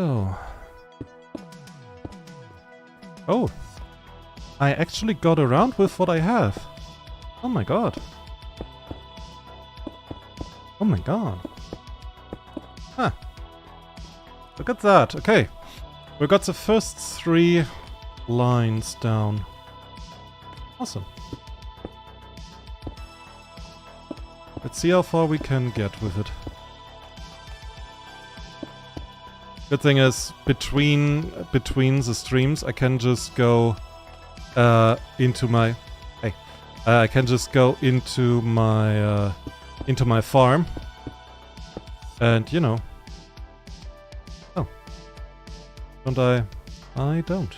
Oh. Oh. I actually got around with what I have. Oh my god. Oh my god. Huh. Look at that. Okay. We got the first 3 lines down. Awesome. Let's see how far we can get with it. Good thing is, between the streams, I can just go into my... Hey. I can just go into my farm. And, you know... Oh. Don't I? I don't.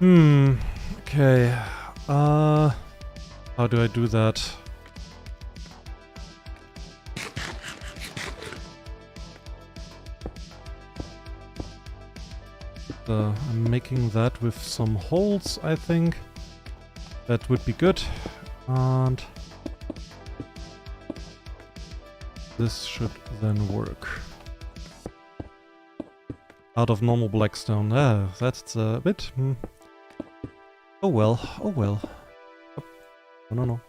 Okay. Okay. How do I do that? I'm making that with some holes, I think. That would be good. And this should then work. Out of normal blackstone. Ah, that's a bit... Oh well, oh well. Oh, no.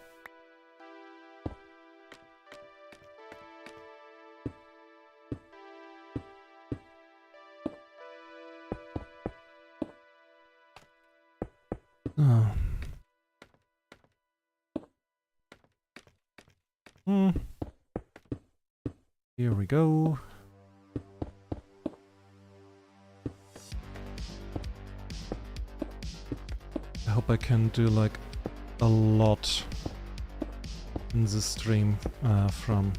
Oh. Here we go. I hope I can do like a lot in this stream from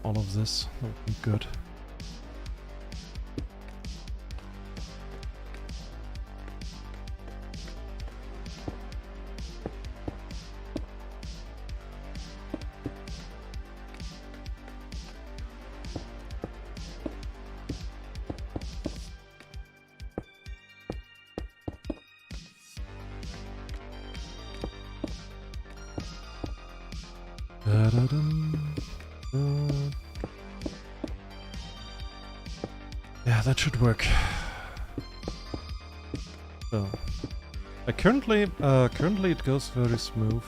all of this. That would be good. Yeah, that should work. So, currently it goes very smooth.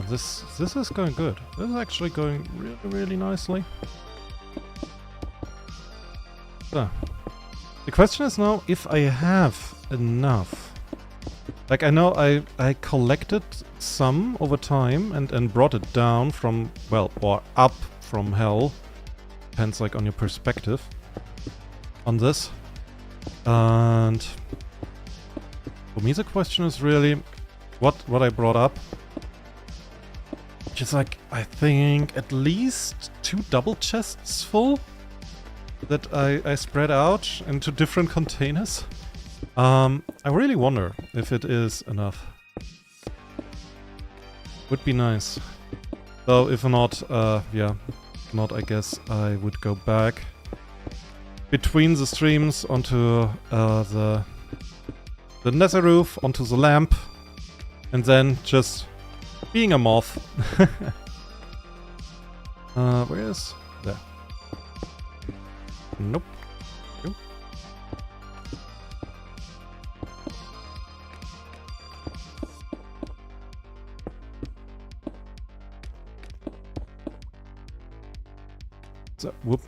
This is going good. This is actually going really nicely. So, the question is now if I have enough. Like, I know I collected some over time and brought it down from, well, or up from hell. Depends, like, on your perspective on this. And for me the question is really what I brought up. Which is like, I think at least 2 double chests full that I spread out into different containers. I really wonder if it is enough. Would be nice. Though if not, yeah, if not, I guess I would go back between the streams onto the nether roof, onto the lamp, and then just being a moth. Where is... there. Nope. Nope. So, whoop.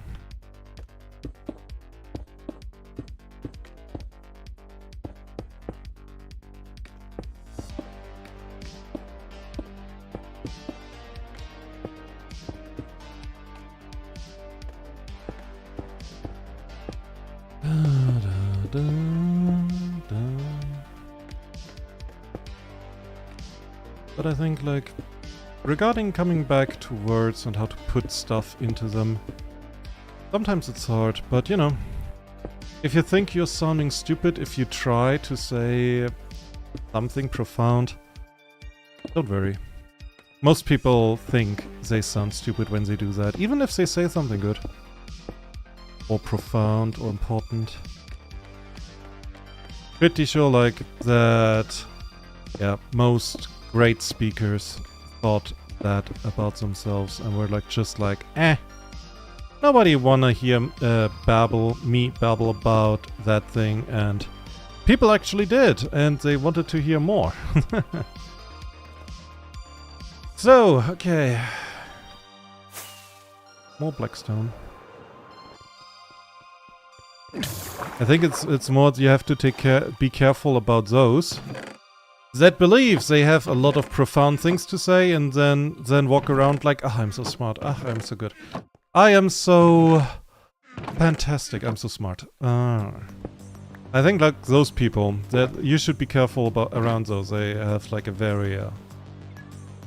But I think, like, regarding coming back to words and how to put stuff into them, sometimes it's hard, but you know, if you think you're sounding stupid, if you try to say something profound, don't worry. Most people think they sound stupid when they do that, even if they say something good. Or profound or important. Pretty sure, like, that, yeah, most great speakers thought that about themselves and were like, just like, nobody wanna hear me babble about that thing, and people actually did, and they wanted to hear more. So, okay. More blackstone. I think it's more you have to be careful about those that believe they have a lot of profound things to say and then walk around like, I'm so smart, I'm so good. I am so fantastic, I'm so smart. I think like those people, that you should be careful around those. They have like a very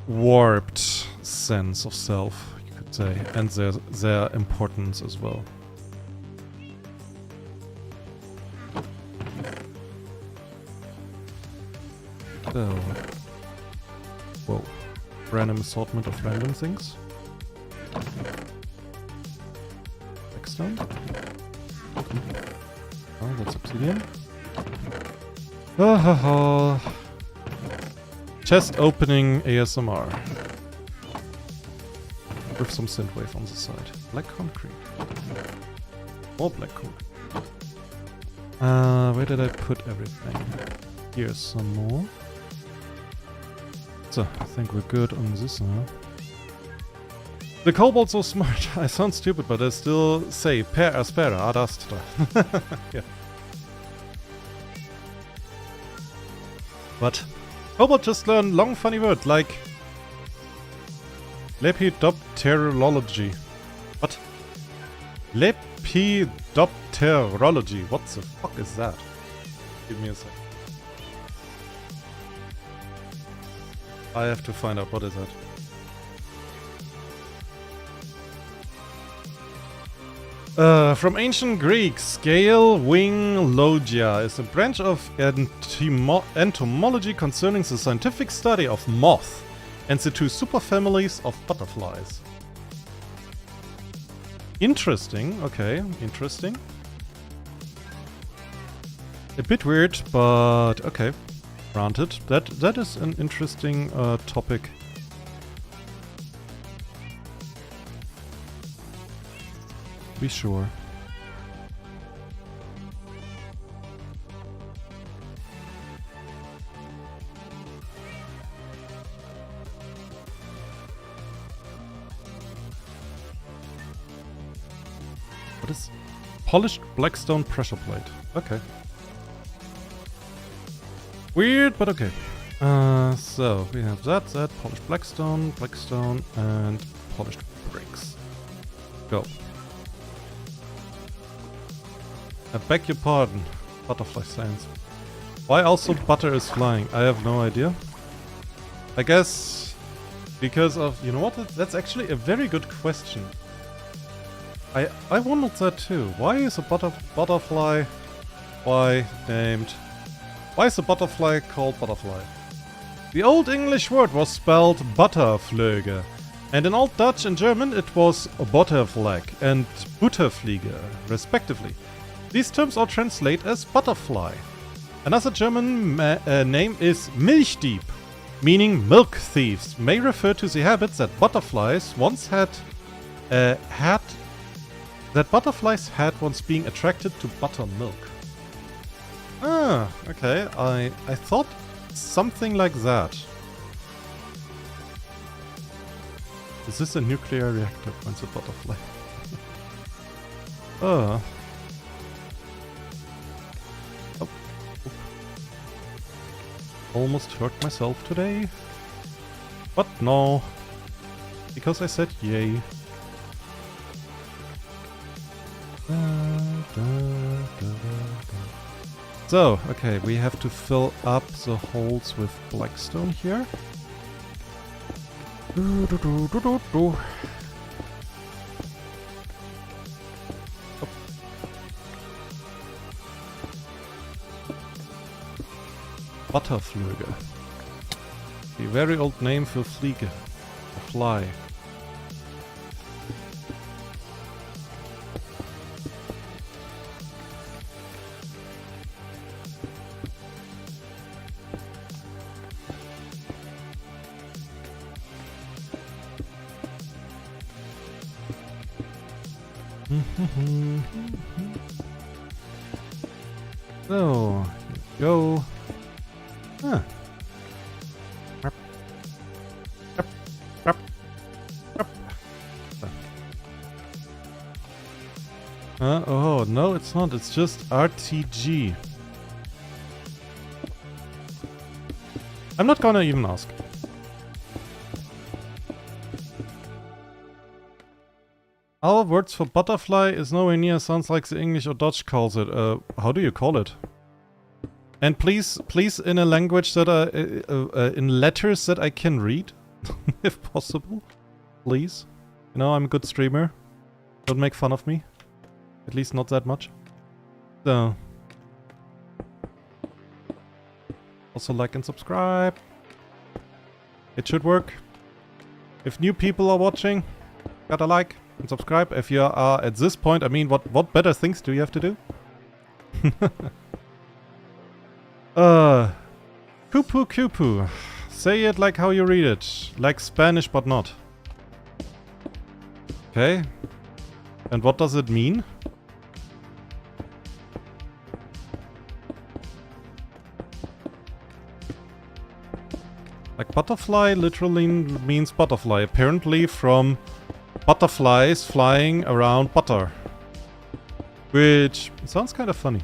warped sense of self, you could say, and their importance as well. So, whoa, random assortment of random things. Blackstone. Oh, that's obsidian. Chest opening ASMR. With some synthwave on the side. Black concrete. More black concrete. Where did I put everything? Here's some more. So, I think we're good on this now. The kobold's so smart. I sound stupid, but I still say per aspera ad astra. Yeah. What? Kobold just learned long funny word like lepidopterology. What? Lepidopterology. What the fuck is that? Give me a sec. I have to find out what is that. From ancient Greek, scale wing logia is a branch of entomology concerning the scientific study of moth and the two superfamilies of butterflies. Interesting, okay, interesting. A bit weird, but okay. Granted, that is an interesting topic. Be sure. What is polished blackstone pressure plate? Okay. Weird, but okay. So we have that, polished blackstone, and polished bricks. Go. I beg your pardon. Butterfly science. Why also butter is flying? I have no idea. I guess because of... You know what? That's actually a very good question. I wondered that too. Why is a butterfly... Why named... Why is a butterfly called butterfly? The Old English word was spelled Butterflöge, and in Old Dutch and German it was Butterflag and Butterfliege, respectively. These terms all translate as butterfly. Another German name is Milchdieb, meaning milk thieves, may refer to the habit that butterflies once had once being attracted to buttermilk. Ah, okay. I thought something like that. Is this a nuclear reactor? Points a butterfly. Oh. Almost hurt myself today. But no. Because I said yay. So, okay, we have to fill up the holes with blackstone here. Butterflöge. The very old name for Fliege. A fly. So, here we go. Huh. Oh, no, it's not. It's just RTG. I'm not gonna even ask. Our words for butterfly is nowhere near sounds like the English or Dutch calls it. How do you call it? And please in a language that in letters that I can read, if possible. Please. You know, I'm a good streamer. Don't make fun of me. At least not that much. So. Also like and subscribe. It should work. If new people are watching, gotta like and subscribe. If you are at this point, I mean, what better things do you have to do? Kupu kupu. Say it like how you read it. Like Spanish but not. Okay. And what does it mean? Like butterfly literally means butterfly. Apparently from butterflies flying around butter. Which sounds kind of funny.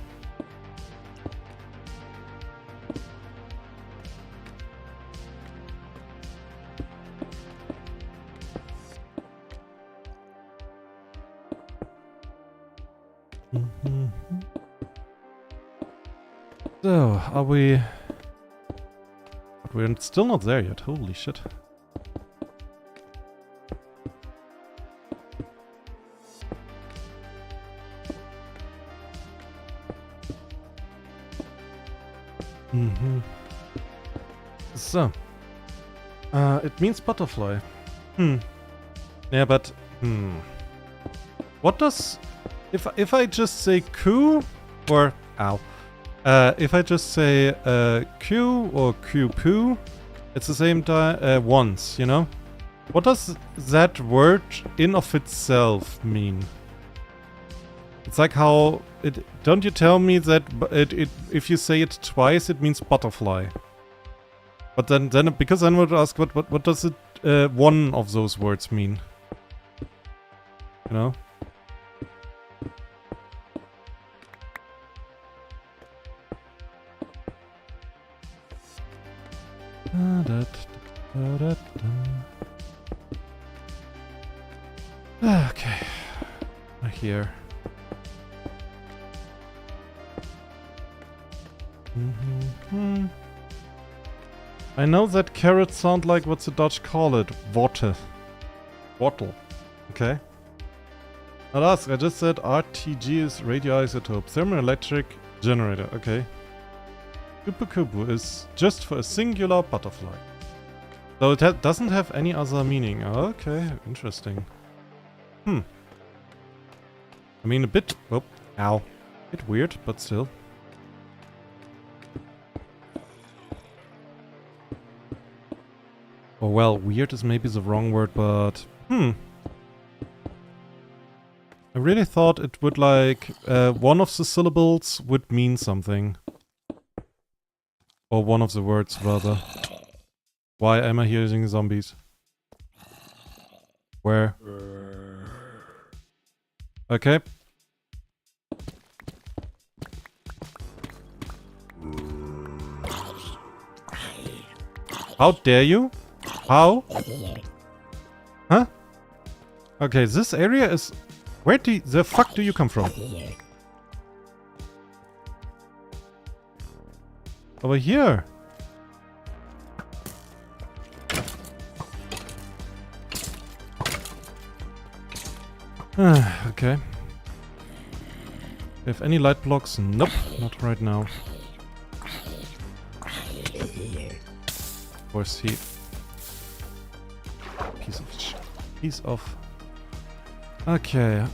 So, are we... But we're still not there yet, holy shit. So. It means butterfly. Yeah, but... What does... If I just say Q, or... Ow. If I just say Q or Q-poo, it's the same once, you know? What does that word in of itself mean? It's like how... don't you tell me that if you say it twice, it means butterfly. But then because I would ask, what does it one of those words mean? You know? Okay. Here. I know that carrots sound like what's the Dutch call it? Wortel. Wortel. Okay. Not ask, I just said RTG is radioisotope. Thermoelectric generator. Okay. Kupu kupu is just for a singular butterfly. So it doesn't have any other meaning. Okay, interesting. I mean, a bit... Oh, ow. A bit weird, but still. Oh well, weird is maybe the wrong word, but... I really thought it would like... one of the syllables would mean something. Or one of the words, rather. Why am I hearing zombies? Where? Okay. How dare you? How? Huh? Okay, this area is... Where the fuck do you come from? Over here. Okay. Have any light blocks? Nope, not right now. Of course he... Piece of... Okay,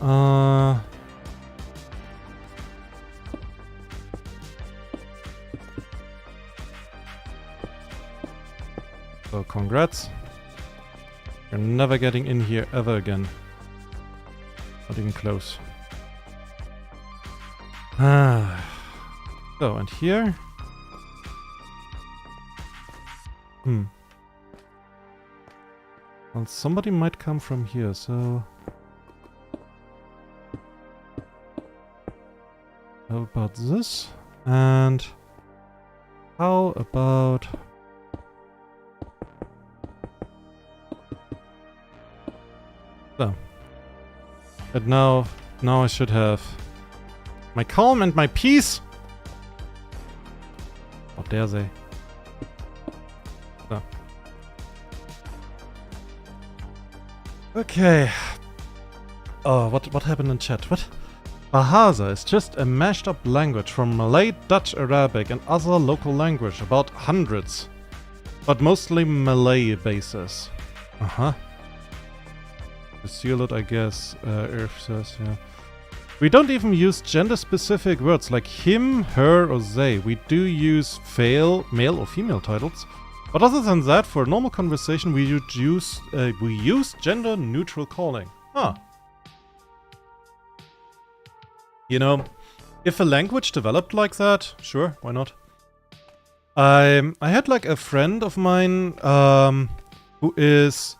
So, congrats. You're never getting in here ever again. Not even close. So, and here? Well, somebody might come from here, so... How about this? And... How about... So. But now I should have... my calm and my peace! How dare they? So. Okay. Oh, what happened in chat? What? Bahasa is just a mashed up language from Malay, Dutch, Arabic and other local language, about hundreds. But mostly Malay bases. Uh-huh. The seal, I guess, Earth says, yeah. We don't even use gender-specific words like him, her, or they. We do use male or female titles. But other than that, for a normal conversation, we use gender-neutral calling. Huh. You know, if a language developed like that, sure, why not? I had like a friend of mine who is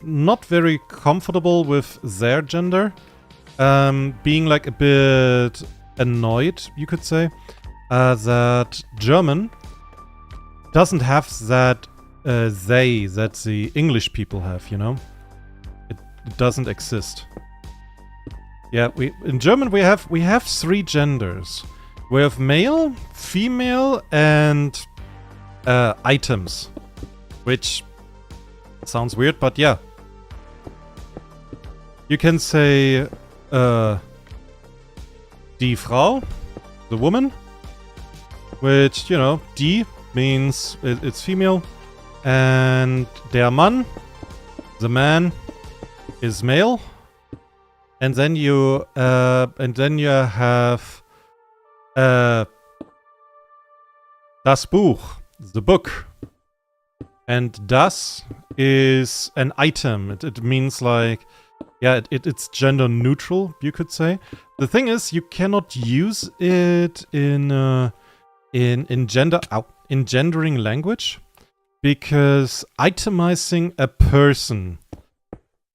not very comfortable with their gender, being like a bit annoyed, you could say, that German doesn't have that that the English people have, you know? It doesn't exist. Yeah, in German we have three genders. We have male, female, and items, which sounds weird, but yeah. You can say die Frau, the woman, which, you know, die means it's female, and der Mann, the man, is male, and then you have das Buch, the book, and das is an item. It means like, yeah, it's gender neutral, you could say. The thing is, you cannot use it in gendering language, because itemizing a person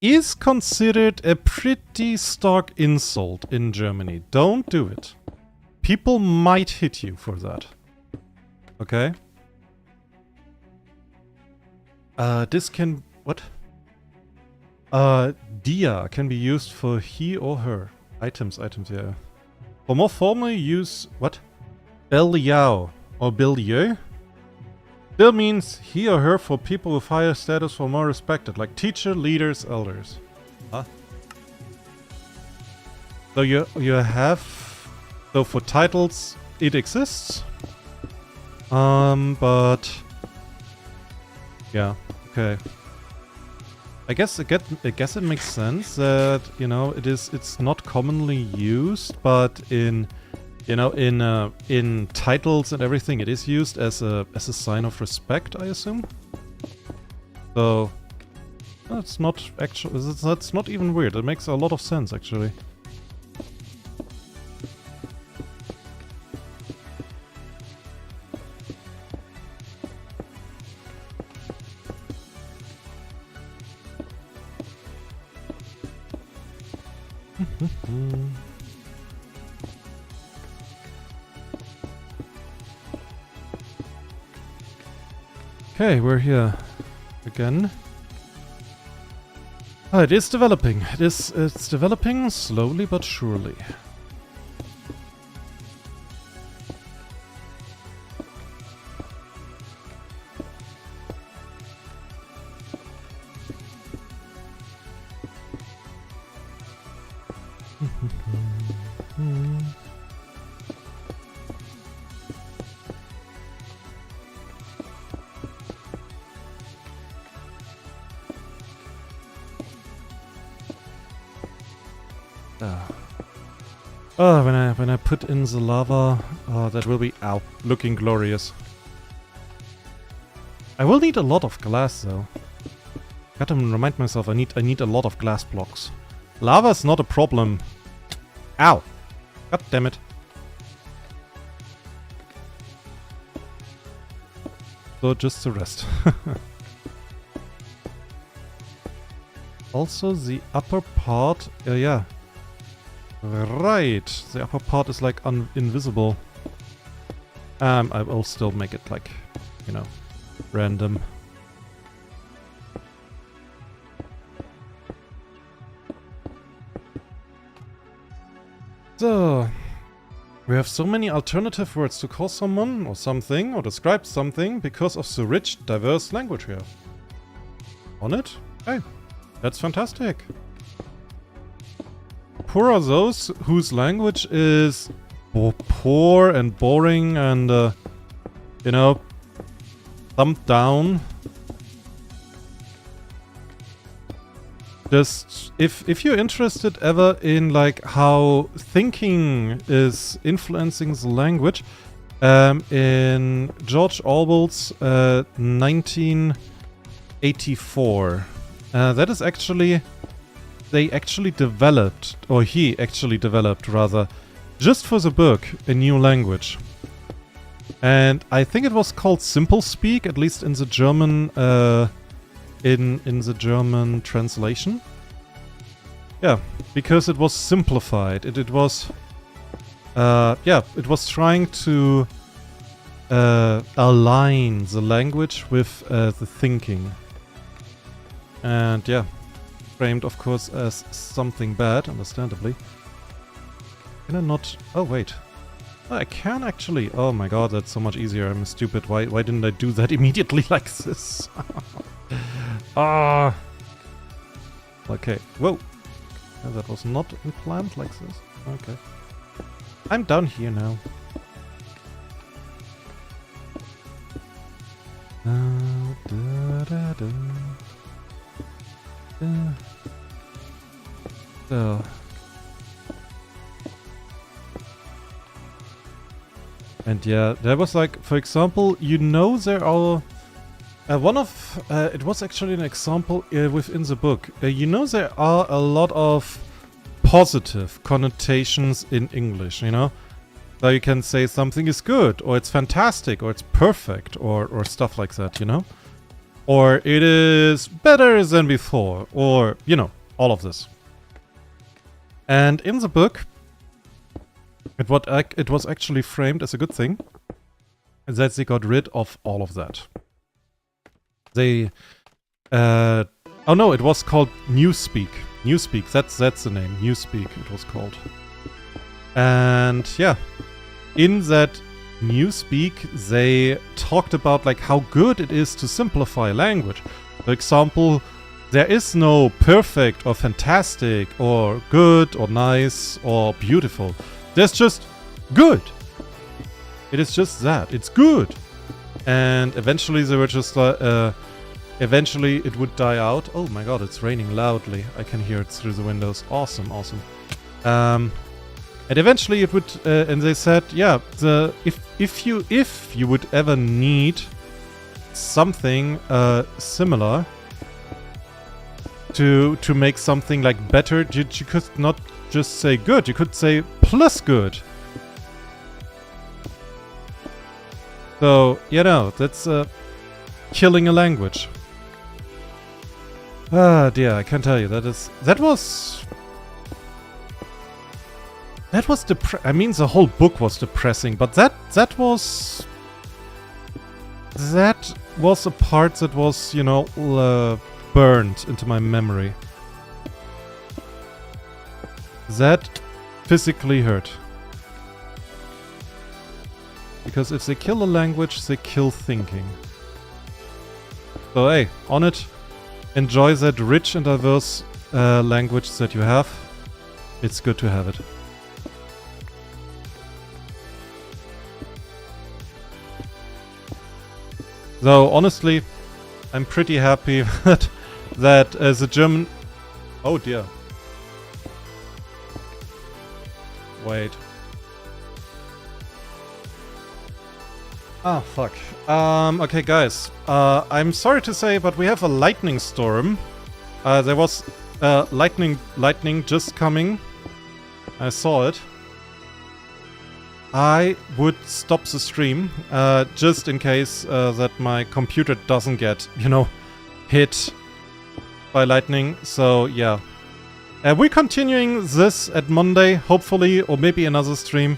is considered a pretty stark insult in Germany. Don't do it. People might hit you for that. Okay? This can... what? Dia can be used for he or her. Items, yeah. For more formally use... what? Beliao or Bilieu. Still means he or her for people with higher status or more respected, like teacher, leaders, elders. Huh? So you have... so for titles, it exists. But... yeah, okay. I guess it makes sense that, you know, it's not commonly used, but in, you know, in titles and everything, it is used as a sign of respect, I assume. So that's not actually, that's not even weird. It makes a lot of sense, actually. Okay, we're here again. Oh, it is developing. It's developing slowly but surely. Oh, when I put in the lava, that will be looking glorious. I will need a lot of glass though. Gotta remind myself I need a lot of glass blocks. Lava's not a problem. Ow! God damn it. So just the rest. Also the upper part, yeah. Right, the upper part is like invisible. I will still make it like, you know, random. So, we have so many alternative words to call someone or something or describe something because of the rich, diverse language we have. On it? Hey, that's fantastic. Poor are those whose language is poor and boring and, you know, thumbed down. Just, if you're interested ever in, like, how thinking is influencing the language, in George Orwell's 1984, that is actually... They actually developed, or he actually developed rather, just for the book, a new language. And I think it was called Simple Speak, at least in the German, in the German translation. Yeah, because it was simplified. It was, yeah, it was trying to align the language with the thinking. And yeah. Framed, of course, as something bad, understandably. Can I not... Oh, wait. Oh, I can actually... Oh my god, that's so much easier. I'm stupid. Why didn't I do that immediately like this? Ah. Okay. Whoa. That was not planned like this. Okay. I'm down here now. So. And yeah, there was like, for example, you know there are... one of... it was actually an example within the book. You know there are a lot of positive connotations in English, you know? So you can say something is good, or it's fantastic, or it's perfect, or stuff like that, you know? Or it is better than before, or, you know, all of this. And in the book, it was actually framed as a good thing, that they got rid of all of that. They, oh no, it was called Newspeak. Newspeak, that's the name. Newspeak, it was called. And yeah, in that Newspeak, they talked about like how good it is to simplify language. For example, there is no perfect or fantastic or good or nice or beautiful. There's just good. It is just that. It's good. And eventually they were just eventually it would die out. Oh my god, it's raining loudly. I can hear it through the windows. Awesome, awesome. And eventually it would, and they said, yeah, if you would ever need something similar to make something like better, you could not just say good. You could say plus good. So, you know, that's killing a language. Ah, dear, I can tell you, that was I mean, the whole book was depressing, but that was a part that was, you know, burned into my memory. That physically hurt. Because if they kill a language, they kill thinking. So hey, on it. Enjoy that rich and diverse language that you have. It's good to have it. So honestly, I'm pretty happy that as a German... Oh dear. Wait. Ah, fuck. Okay, guys. I'm sorry to say, but we have a lightning storm. There was lightning just coming. I saw it. I would stop the stream, just in case that my computer doesn't get, you know, hit by lightning. So, yeah. We're continuing this at Monday, hopefully, or maybe another stream.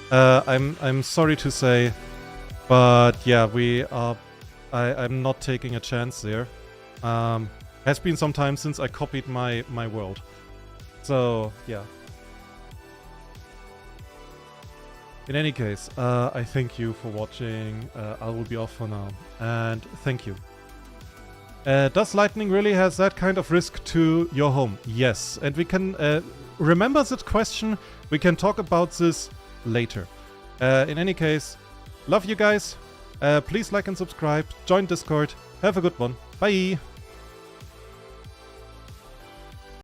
I'm sorry to say, but yeah, we are... I'm not taking a chance there. Has been some time since I copied my world. So, yeah. In any case, I thank you for watching. I will be off for now. And thank you. Does lightning really has that kind of risk to your home? Yes. And we can remember that question. We can talk about this later. In any case, love you guys. Please like and subscribe. Join Discord. Have a good one. Bye.